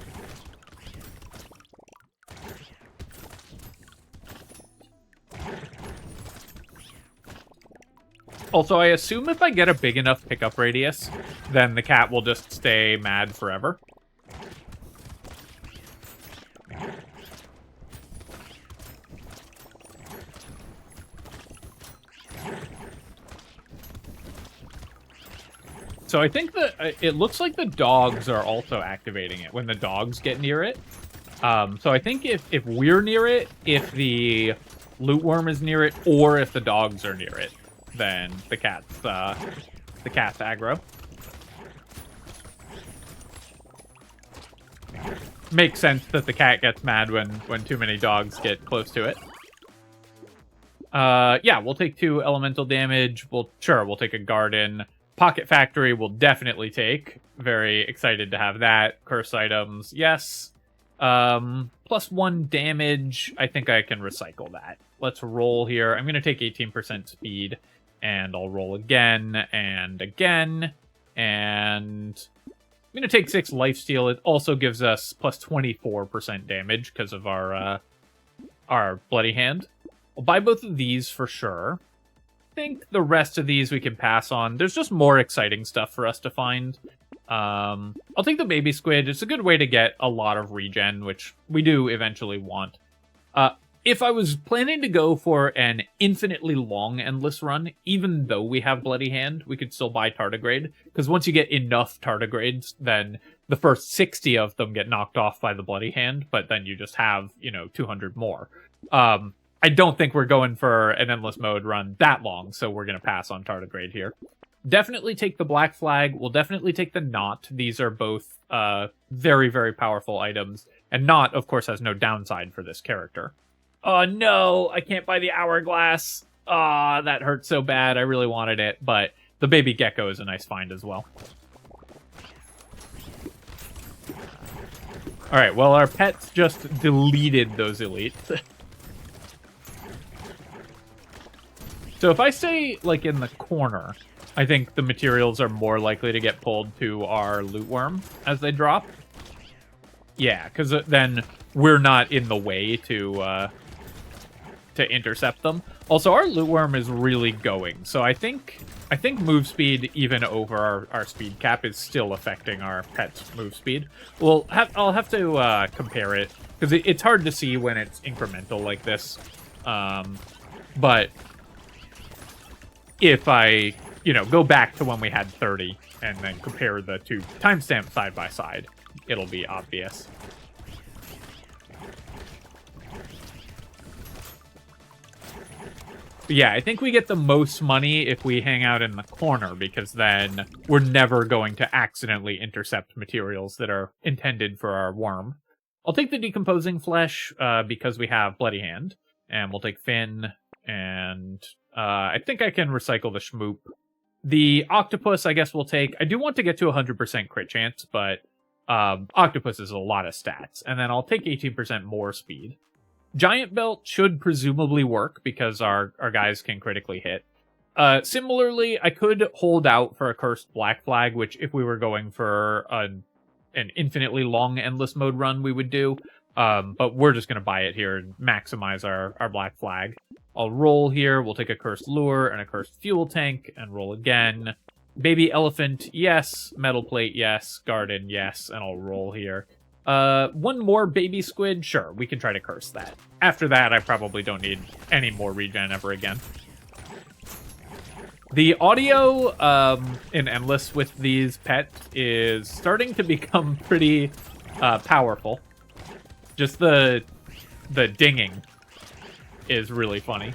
Also, I assume if I get a big enough pickup radius, then the cat will just stay mad forever. So I think that it looks like the dogs are also activating it when the dogs get near it. So I think if we're near it, if the loot worm is near it, or if the dogs are near it, then the cat's aggro. Makes sense that the cat gets mad when too many dogs get close to it. Yeah, we'll take 2 elemental damage. We'll take a garden. Pocket Factory will definitely take. Very excited to have that. Curse items, yes. +1 damage. I think I can recycle that. Let's roll here. I'm going to take 18% speed. And I'll roll again and again. And I'm going to take 6 lifesteal. It also gives us +24% damage because of our Bloody Hand. I'll buy both of these for sure. I think the rest of these we can pass on. There's just more exciting stuff for us to find. I'll take the baby squid. It's a good way to get a lot of regen, which we do eventually want. If I was planning to go for an infinitely long endless run, even though we have Bloody Hand, we could still buy tardigrade. Because once you get enough tardigrades, then the first 60 of them get knocked off by the Bloody Hand, but then you just have, 200 more. I don't think we're going for an endless mode run that long, so we're going to pass on tardigrade here. Definitely take the black flag. We'll definitely take the knot. These are both very, very powerful items. And knot, of course, has no downside for this character. Oh, no, I can't buy the hourglass. Ah, that hurts so bad. I really wanted it, but the baby gecko is a nice find as well. All right, well, our pets just deleted those elites. So if I stay, in the corner, I think the materials are more likely to get pulled to our loot worm as they drop. Yeah, because then we're not in the way to intercept them. Also, our loot worm is really going, so I think move speed, even over our speed cap, is still affecting our pet's move speed. I'll have to compare it, because it's hard to see when it's incremental like this. But if I, go back to when we had 30 and then compare the 2 timestamps side by side, it'll be obvious. But yeah, I think we get the most money if we hang out in the corner, because then we're never going to accidentally intercept materials that are intended for our worm. I'll take the decomposing flesh because we have Bloody Hand, and we'll take Fin, and I think I can recycle the Schmoop. The Octopus, I guess we'll take. I do want to get to 100% crit chance, but Octopus is a lot of stats, and then I'll take 18% more speed. Giant Belt should presumably work because our guys can critically hit. Similarly, I could hold out for a Cursed Black Flag, which if we were going for an infinitely long endless mode run, we would do. But we're just going to buy it here and maximize our Black Flag. I'll roll here. We'll take a Cursed Lure and a Cursed Fuel Tank and roll again. Baby Elephant, yes. Metal Plate, yes. Garden, yes. And I'll roll here. One more Baby Squid, sure, we can try to curse that. After that, I probably don't need any more regen ever again. The audio in Endless with these pets is starting to become pretty powerful. Just the dinging is really funny.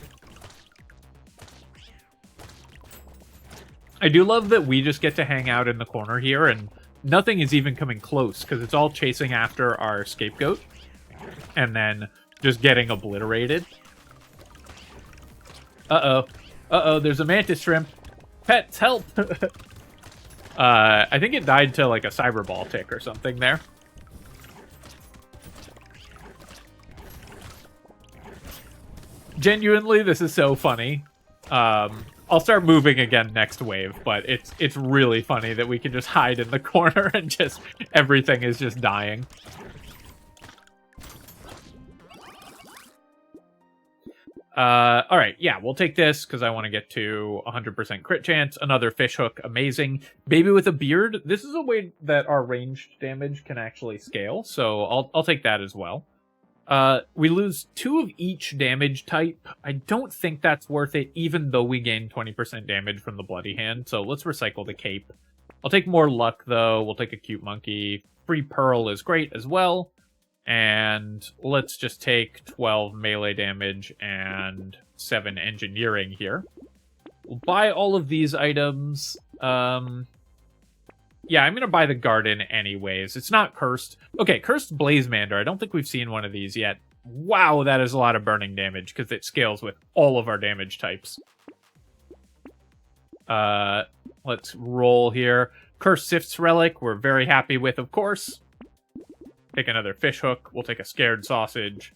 I do love that we just get to hang out in the corner here, and nothing is even coming close, because it's all chasing after our scapegoat, and then just getting obliterated. Uh-oh. Uh-oh, there's a mantis shrimp. Pets, help! I think it died to, like, a cyberball tick or something there. Genuinely, this is so funny. I'll start moving again next wave, but it's really funny that we can just hide in the corner and just everything is just dying. Alright, yeah, we'll take this because I want to get to 100% crit chance. Another fish hook, amazing. Baby with a beard, this is a way that our ranged damage can actually scale, so I'll take that as well. We lose 2 of each damage type. I don't think that's worth it, even though we gain 20% damage from the Bloody Hand, so let's recycle the cape. I'll take more luck, though. We'll take a cute monkey. Free pearl is great as well. And let's just take 12 melee damage and 7 engineering here. We'll buy all of these items. Yeah, I'm going to buy the garden anyways. It's not cursed. Okay, cursed Blazemander. I don't think we've seen one of these yet. Wow, that is a lot of burning damage because it scales with all of our damage types. Let's roll here. Cursed Sift's Relic, we're very happy with, of course. Take another fish hook. We'll take a scared sausage.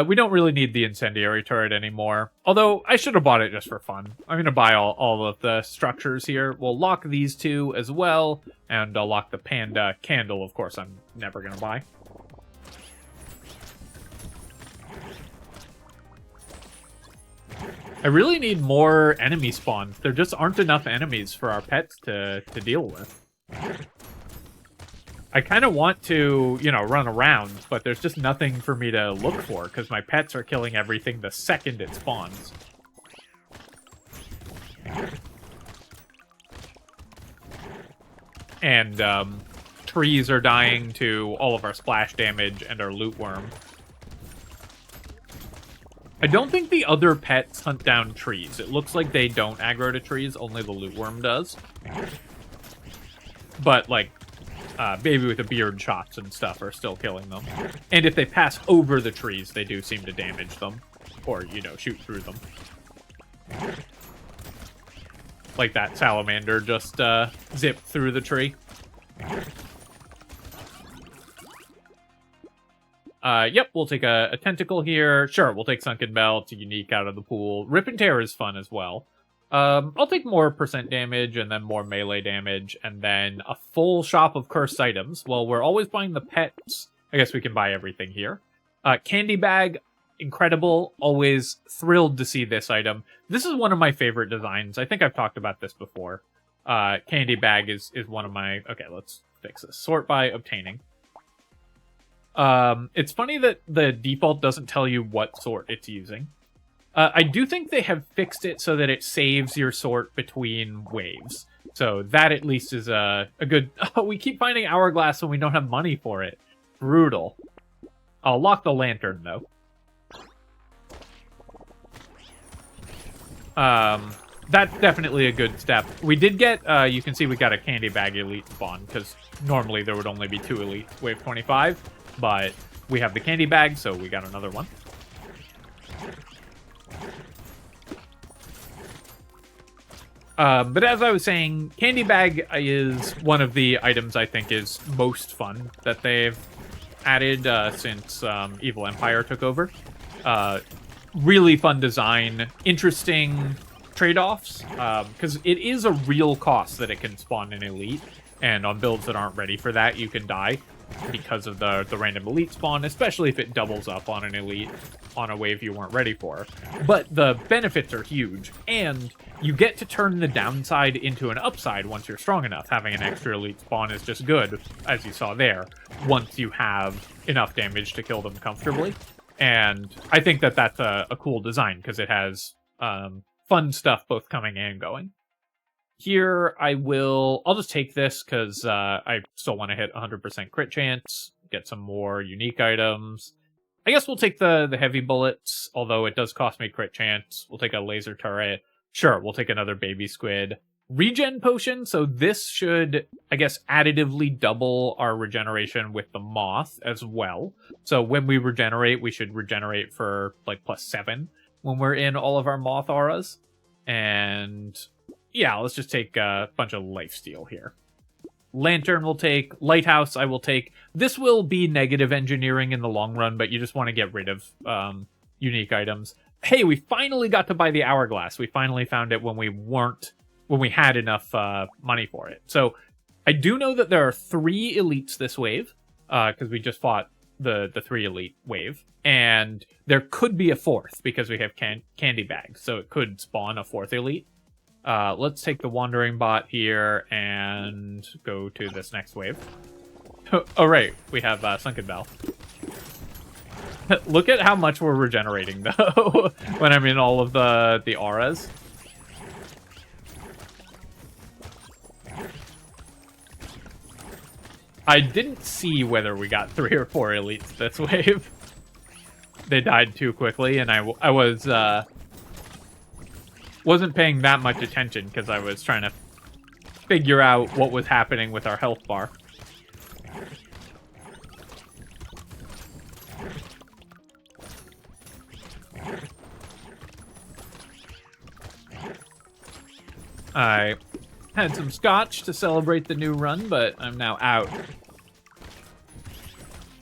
We don't really need the incendiary turret anymore. Although, I should have bought it just for fun. I'm going to buy all of the structures here. We'll lock these 2 as well. And I'll lock the panda candle, of course, I'm never going to buy. I really need more enemy spawns. There just aren't enough enemies for our pets to deal with. I kind of want to, you know, run around, but there's just nothing for me to look for, because my pets are killing everything the second it spawns. And, trees are dying to all of our splash damage and our loot worm. I don't think the other pets hunt down trees. It looks like they don't aggro to trees, only the loot worm does. But, like, baby with a beard shots and stuff are still killing them. And if they pass over the trees, they do seem to damage them. Or, you know, shoot through them. Like that salamander just zipped through the tree. Yep, we'll take a tentacle here. Sure, we'll take Sunken Belt, unique out of the pool. Rip and Tear is fun as well. I'll take more percent damage and then more melee damage and then a full shop of cursed items. Well, we're always buying the pets. I guess we can buy everything here. Candy bag, incredible. Always thrilled to see this item. This is one of my favorite designs. I think I've talked about this before. Candy bag is one of my... Okay, let's fix this. Sort by obtaining. It's funny that the default doesn't tell you what sort it's using. I do think they have fixed it so that it saves your sort between waves. So that at least is a good... Oh, we keep finding hourglass when we don't have money for it. Brutal. I'll lock the lantern, though. That's definitely a good step. We did get, you can see we got a candy bag elite spawn, because normally there would only be 2 elite wave 25, but we have the candy bag, so we got another one. But as I was saying, candy bag is one of the items I think is most fun that they've added since Evil Empire took over. Really fun design, interesting trade-offs, because it is a real cost that it can spawn an elite, and on builds that aren't ready for that, you can die because of the random elite spawn, especially if it doubles up on an elite on a wave you weren't ready for. But the benefits are huge, and you get to turn the downside into an upside once you're strong enough. Having an extra elite spawn is just good, as you saw there, once you have enough damage to kill them comfortably. And I think that that's a cool design, because it has fun stuff both coming and going. Here, I'll just take this, because I still want to hit 100% crit chance, get some more unique items. I guess we'll take the heavy bullets, although it does cost me crit chance. We'll take a laser turret. Sure, we'll take another baby squid. Regen potion, so this should, I guess, additively double our regeneration with the moth as well. So when we regenerate, we should regenerate for, like, +7 when we're in all of our moth auras. And yeah, let's just take a bunch of lifesteal here. Lantern we'll take. Lighthouse I will take. This will be negative engineering in the long run, but you just want to get rid of unique items. Hey, we finally got to buy the hourglass. We finally found it when we had enough money for it. So I do know that there are 3 elites this wave, because we just fought the 3 elite wave, and there could be a 4th because we have candy bags, so it could spawn a 4th elite. Let's take the wandering bot here and go to this next wave. Oh, right, we have Sunken Bell. Look at how much we're regenerating, though, when I'm in all of the auras. I didn't see whether we got 3 or 4 elites this wave. They died too quickly, and I wasn't paying that much attention because I was trying to figure out what was happening with our health bar. I had some scotch to celebrate the new run, but I'm now out.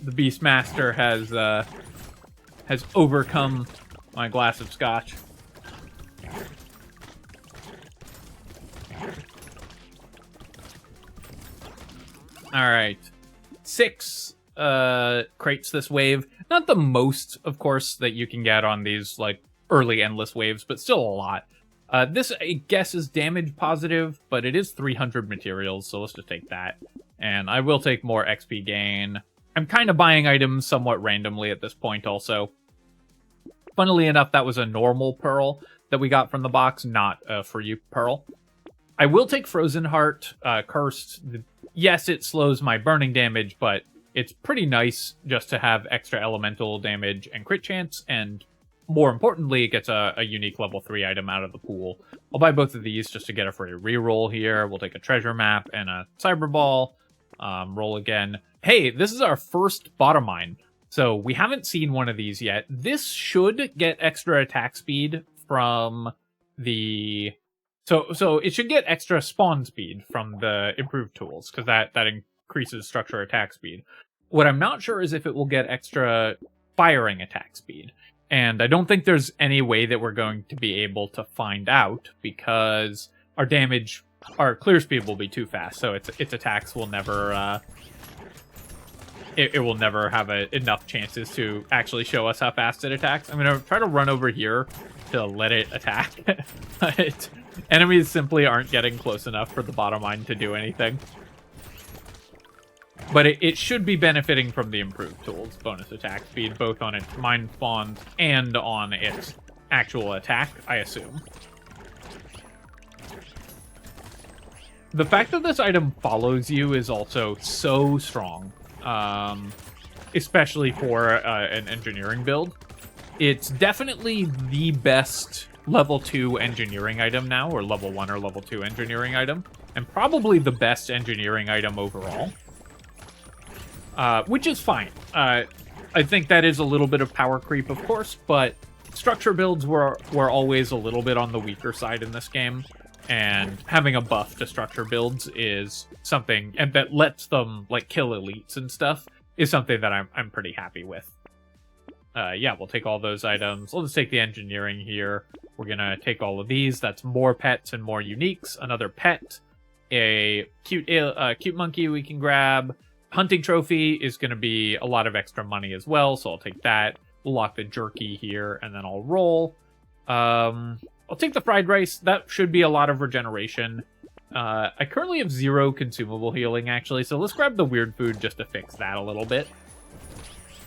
The Beastmaster has overcome my glass of scotch. Alright. 6 crates this wave. Not the most, of course, that you can get on these, like, early endless waves, but still a lot. This, I guess, is damage positive, but it is 300 materials, so let's just take that. And I will take more XP gain. I'm kind of buying items somewhat randomly at this point, also. Funnily enough, that was a normal pearl that we got from the box, not a free pearl. I will take Frozen Heart, Cursed. Yes, it slows my burning damage, but it's pretty nice just to have extra elemental damage and crit chance, and more importantly, it gets a unique level 3 item out of the pool. I'll buy both of these just to get a free reroll here. We'll take a treasure map and a cyber ball. Roll again. Hey, this is our first bottom mine. So we haven't seen one of these yet. This should get extra attack speed from the... So it should get extra spawn speed from the improved tools, because that increases structure attack speed. What I'm not sure is if it will get extra firing attack speed. And I don't think there's any way that we're going to be able to find out, because our clear speed will be too fast, so its attacks will never... It will never have enough chances to actually show us how fast it attacks. I'm going to try to run over here to let it attack, but enemies simply aren't getting close enough for the bottom line to do anything. But it should be benefiting from the improved tools, bonus attack speed, both on its mine spawns and on its actual attack, I assume. The fact that this item follows you is also so strong. Especially for an engineering build. It's definitely the best level 2 engineering item now, or level 1 or level 2 engineering item, and probably the best engineering item overall. Which is fine. I think that is a little bit of power creep, of course, but structure builds were always a little bit on the weaker side in this game, and having a buff to structure builds is something, and that lets them like kill elites and stuff, is something that I'm pretty happy with. Yeah, we'll take all those items. Let's take the engineering here. We're gonna take all of these. That's more pets and more uniques. Another pet, a cute monkey we can grab. Hunting trophy is gonna be a lot of extra money as well, so I'll take that. We'll lock the jerky here, and then I'll roll. I'll take the fried rice. That should be a lot of regeneration. I currently have 0 consumable healing, actually, so let's grab the weird food just to fix that a little bit.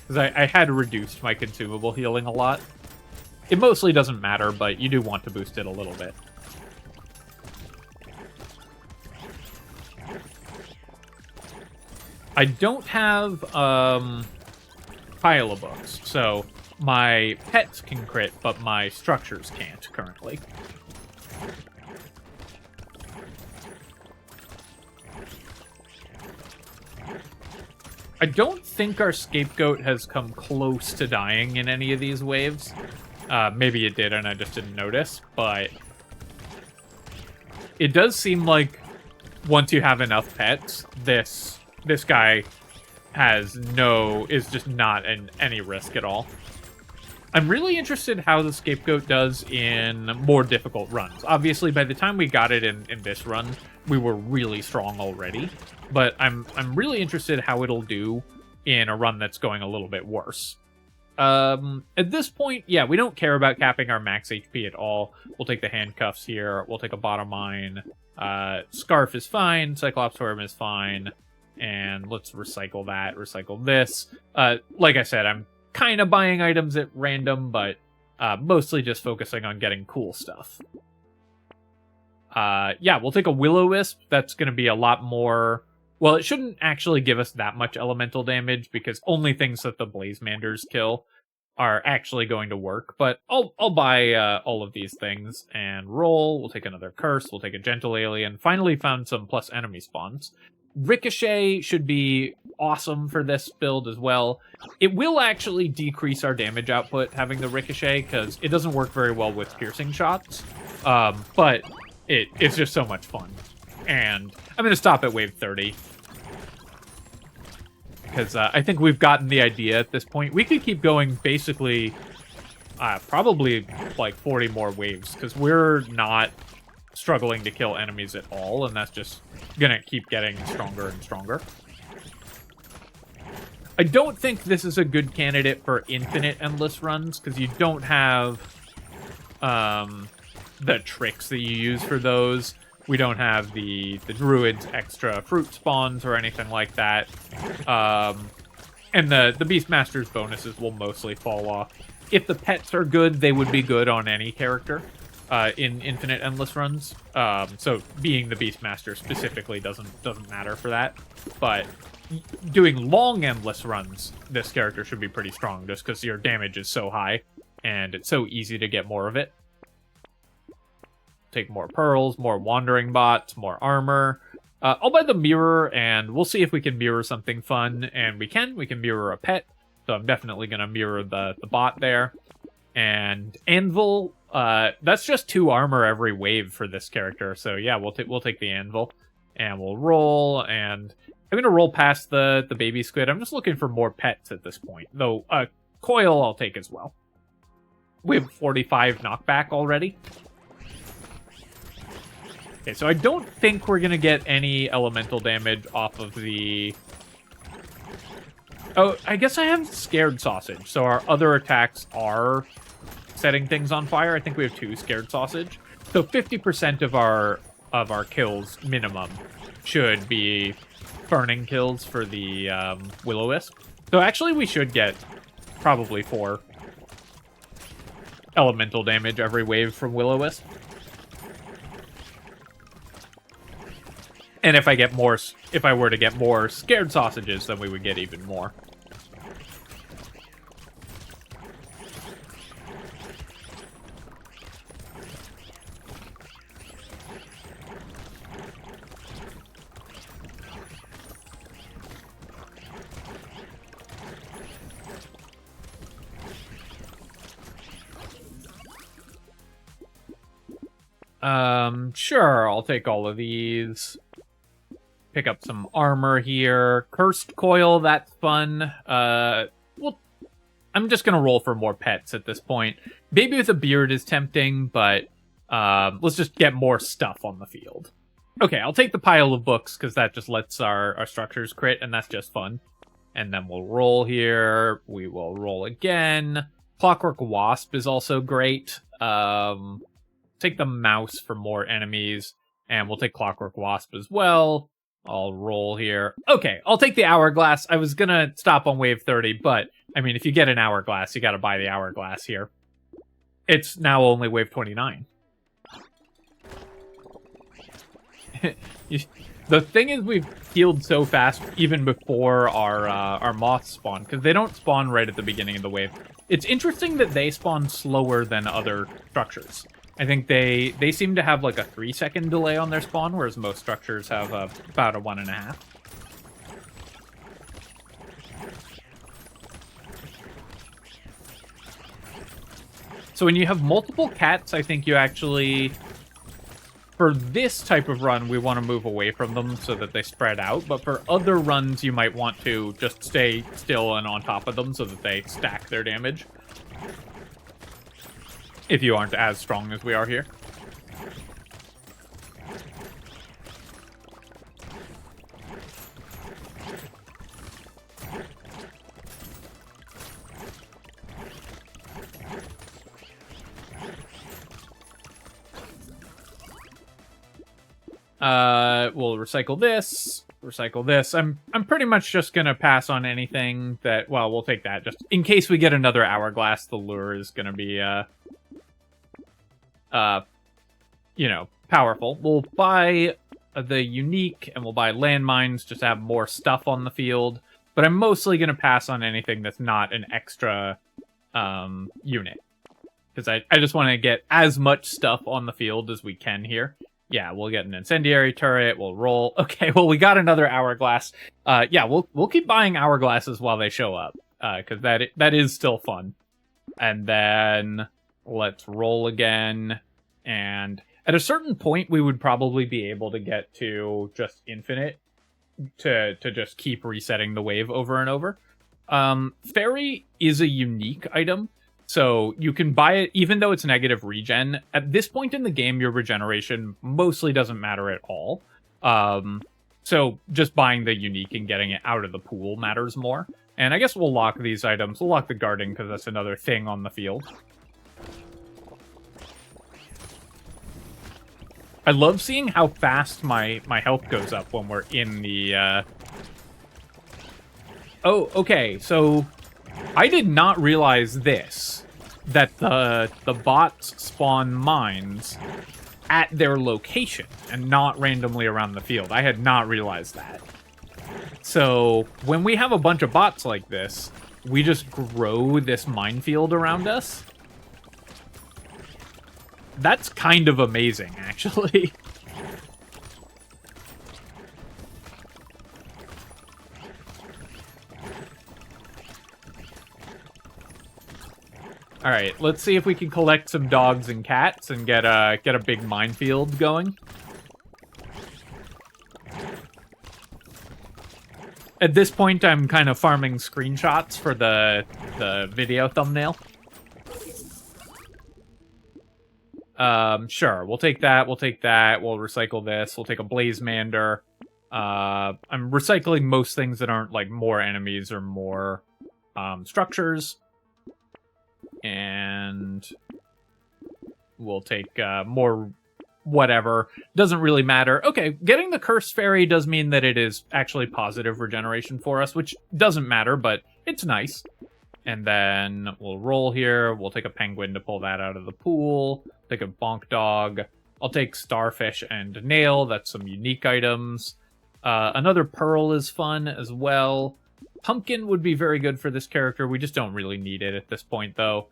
Because I had reduced my consumable healing a lot. It mostly doesn't matter, but you do want to boost it a little bit. I don't have pile of books, so my pets can crit, but my structures can't currently. I don't think our scapegoat has come close to dying in any of these waves. Maybe it did and I just didn't notice, but it does seem like once you have enough pets, this guy is just not in any risk at all. I'm really interested how the scapegoat does in more difficult runs. Obviously, by the time we got it in this run, we were really strong already. But I'm really interested how it'll do in a run that's going a little bit worse. At this point, yeah, we don't care about capping our max HP at all. We'll take the handcuffs here. We'll take a bottom mine. Scarf is fine. Cyclops worm is fine. And let's recycle that. Recycle this. Like I said, I'm kind of buying items at random, but mostly just focusing on getting cool stuff. Yeah, we'll take a Will-O-Wisp. That's going to be a lot more... Well, it shouldn't actually give us that much elemental damage, because only things that the Blazemanders kill are actually going to work. But I'll buy all of these things and roll. We'll take another Curse. We'll take a Gentle Alien. Finally found some plus enemy spawns. Ricochet should be awesome for this build as well. It will actually decrease our damage output having the Ricochet, because it doesn't work very well with piercing shots. But it's just so much fun. And I'm going to stop at wave 30. Because I think we've gotten the idea at this point. We could keep going basically probably like 40 more waves, because we're not struggling to kill enemies at all, and that's just going to keep getting stronger and stronger. I don't think this is a good candidate for infinite endless runs, because you don't have the tricks that you use for those. We don't have the druid's extra fruit spawns or anything like that. And the Beastmaster's bonuses will mostly fall off. If the pets are good, they would be good on any character in infinite endless runs. So being the Beastmaster specifically doesn't matter for that. But doing long endless runs, this character should be pretty strong, just because your damage is so high and it's so easy to get more of it. Take more pearls, more wandering bots, more armor. I'll buy the mirror, and we'll see if we can mirror something fun. And we can mirror a pet, so I'm definitely going to mirror the bot there. And Anvil, that's just 2 armor every wave for this character, so yeah, we'll take the Anvil. And we'll roll, and I'm going to roll past the baby squid. I'm just looking for more pets at this point, though Coil I'll take as well. We have 45 knockback already. Okay, so I don't think we're going to get any elemental damage off of the... Oh, I guess I have Scared Sausage, so our other attacks are setting things on fire. I think we have 2 Scared Sausage. So 50% of our kills, minimum, should be burning kills for the Will-O-Wisp. So actually we should get probably 4 elemental damage every wave from Will-O-Wisp. And if I were to get more Scared Sausages, then we would get even more. Sure, I'll take all of these. Pick up some armor here. Cursed coil, that's fun. Well, I'm just gonna roll for more pets at this point. Baby with a beard is tempting, but let's just get more stuff on the field. Okay, I'll take the pile of books, because that just lets our structures crit, and that's just fun. And then we'll roll here. We will roll again. Clockwork Wasp is also great. Take the mouse for more enemies, and we'll take Clockwork Wasp as well. I'll roll here. Okay, I'll take the Hourglass. I was gonna stop on wave 30, but, I mean, if you get an Hourglass, you gotta buy the Hourglass here. It's now only wave 29. The thing is, we've healed so fast, even before our moths spawn, because they don't spawn right at the beginning of the wave. It's interesting that they spawn slower than other structures. I think they seem to have like a 3-second delay on their spawn, whereas most structures have about a 1.5. So when you have multiple cats, I think you actually, for this type of run, we want to move away from them so that they spread out. But for other runs, you might want to just stay still and on top of them so that they stack their damage. If you aren't as strong as we are here. We'll recycle this. Recycle this. I'm pretty much just gonna pass on anything that, well, we'll take that. Just in case we get another Hourglass, the lure is gonna be, you know, powerful. We'll buy the unique, and we'll buy landmines just to have more stuff on the field. But I'm mostly gonna pass on anything that's not an extra, unit. Because I just want to get as much stuff on the field as we can here. Yeah, we'll get an incendiary turret. We'll roll. Okay, well, we got another Hourglass. Yeah, we'll keep buying Hourglasses while they show up, because that is still fun. And then let's roll again. And at a certain point, we would probably be able to get to just infinite to just keep resetting the wave over and over. Fairy is a unique item. So you can buy it, even though it's negative regen. At this point in the game, your regeneration mostly doesn't matter at all. So just buying the unique and getting it out of the pool matters more. And I guess we'll lock these items. We'll lock the guarding because that's another thing on the field. I love seeing how fast my health goes up when we're in the... Oh, okay, so... I did not realize this, that the bots spawn mines at their location and not randomly around the field. I had not realized that. So when we have a bunch of bots like this, we just grow this minefield around us. That's kind of amazing, actually. All right, let's see if we can collect some dogs and cats and get a big minefield going. At this point, I'm kind of farming screenshots for the video thumbnail. Sure, we'll take that. We'll take that. We'll recycle this. We'll take a Beastmaster. I'm recycling most things that aren't like more enemies or more structures. And we'll take more whatever. Doesn't really matter. Okay, getting the Cursed Fairy does mean that it is actually positive regeneration for us, which doesn't matter, but it's nice. And then we'll roll here. We'll take a penguin to pull that out of the pool. Take a bonk dog. I'll take starfish and nail. That's some unique items. Another pearl is fun as well. Pumpkin would be very good for this character. We just don't really need it at this point, though.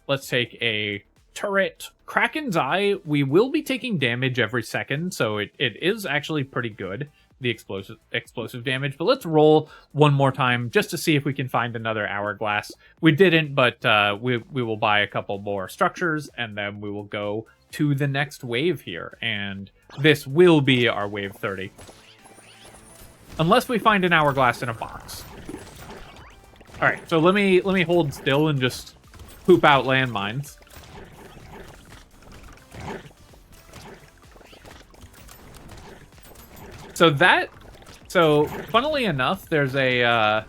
Let's take a turret. Kraken's Eye, we will be taking damage every second, so it is actually pretty good, the explosive damage. But let's roll one more time just to see if we can find another Hourglass. We didn't, but we will buy a couple more structures, and then we will go to the next wave here, and this will be our wave 30. Unless we find an hourglass in a box. Alright, so let me hold still and just poop out landmines. So funnily enough, there's a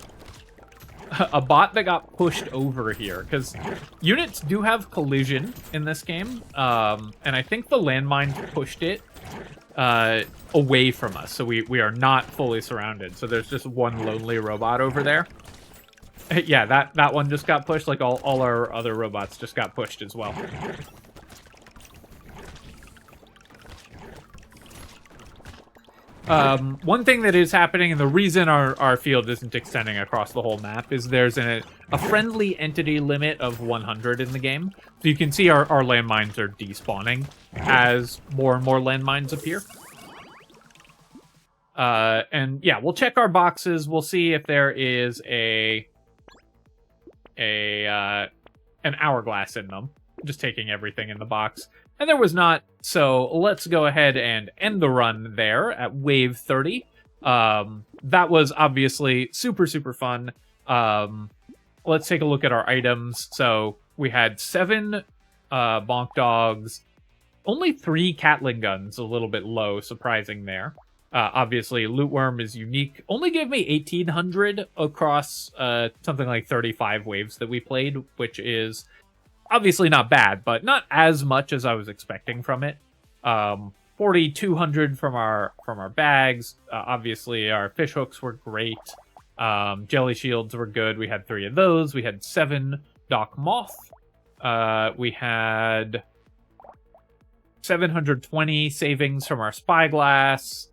bot that got pushed over here, because units do have collision in this game, and I think the landmine pushed it away from us, so we are not fully surrounded. So there's just one lonely robot over there. Yeah, that one just got pushed, like all our other robots just got pushed as well. One thing that is happening, and the reason our field isn't extending across the whole map, is there's a friendly entity limit of 100 in the game. So you can see our landmines are despawning as more and more landmines appear. And yeah, we'll check our boxes. We'll see if there is an hourglass in them. Just taking everything in the box. And there was not, so let's go ahead and end the run there at wave 30. That was obviously super, super fun. Let's take a look at our items. So we had 7 bonk dogs, only 3 Catling guns, a little bit low, surprising there. Obviously, Loot Worm is unique. Only gave me 1,800 across something like 35 waves that we played, which is obviously not bad, but not as much as I was expecting from it. 4,200 from our bags. Obviously, our fish hooks were great. Jelly shields were good. We had 3 of those. We had 7 Doc Moth. We had 720 savings from our spyglass.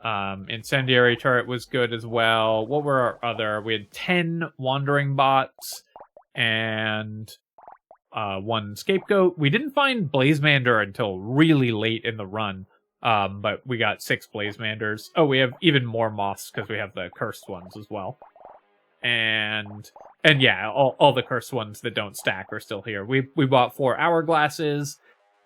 Incendiary turret was good as well. What were our other? We had 10 wandering bots and 1 scapegoat. We didn't find Beastmaster until really late in the run, but we got 6 Beastmasters. Oh, we have even more moths because we have the cursed ones as well. And yeah, all the cursed ones that don't stack are still here. We bought 4 hourglasses,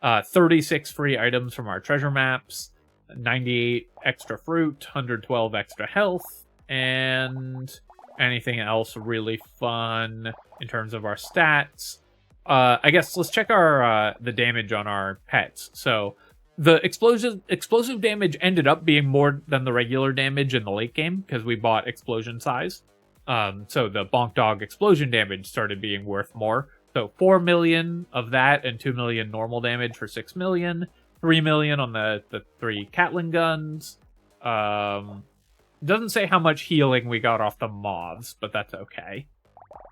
36 free items from our treasure maps, 98 extra fruit, 112 extra health, and anything else really fun in terms of our stats. I guess let's check our the damage on our pets. So the explosive damage ended up being more than the regular damage in the late game because we bought explosion size. So the bonk dog explosion damage started being worth more. So 4 million of that and 2 million normal damage for 6 million. 3 million on the 3 Catling guns. Doesn't say how much healing we got off the moths, but that's okay.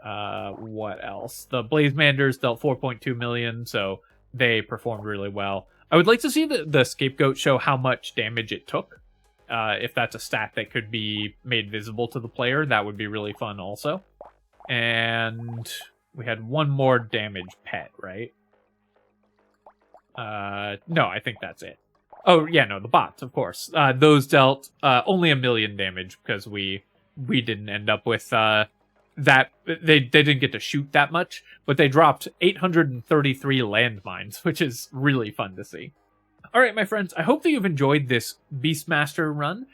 What else? The Beastmasters dealt 4.2 million, so they performed really well. I would like to see the scapegoat show how much damage it took. If that's a stat that could be made visible to the player, that would be really fun also. And we had 1 more damage pet, right? No, I think that's it. Oh, yeah, no, the bots, of course. Those dealt only 1 million damage because we didn't end up with that. They didn't get to shoot that much, but they dropped 833 landmines, which is really fun to see. All right, my friends, I hope that you've enjoyed this Beastmaster run.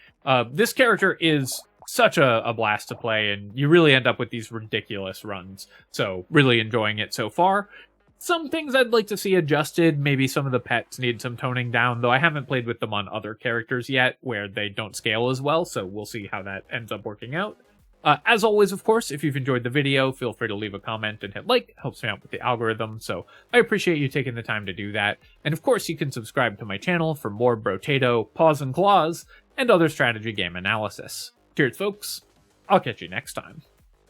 This character is such a blast to play, and you really end up with these ridiculous runs. So, really enjoying it so far. Some things I'd like to see adjusted. Maybe some of the pets need some toning down, though I haven't played with them on other characters yet, where they don't scale as well, so we'll see how that ends up working out. As always, of course, if you've enjoyed the video, feel free to leave a comment and hit like. It helps me out with the algorithm, so I appreciate you taking the time to do that. And of course, you can subscribe to my channel for more Brotato, Paws and Claws, and other strategy game analysis. Cheers, folks. I'll catch you next time.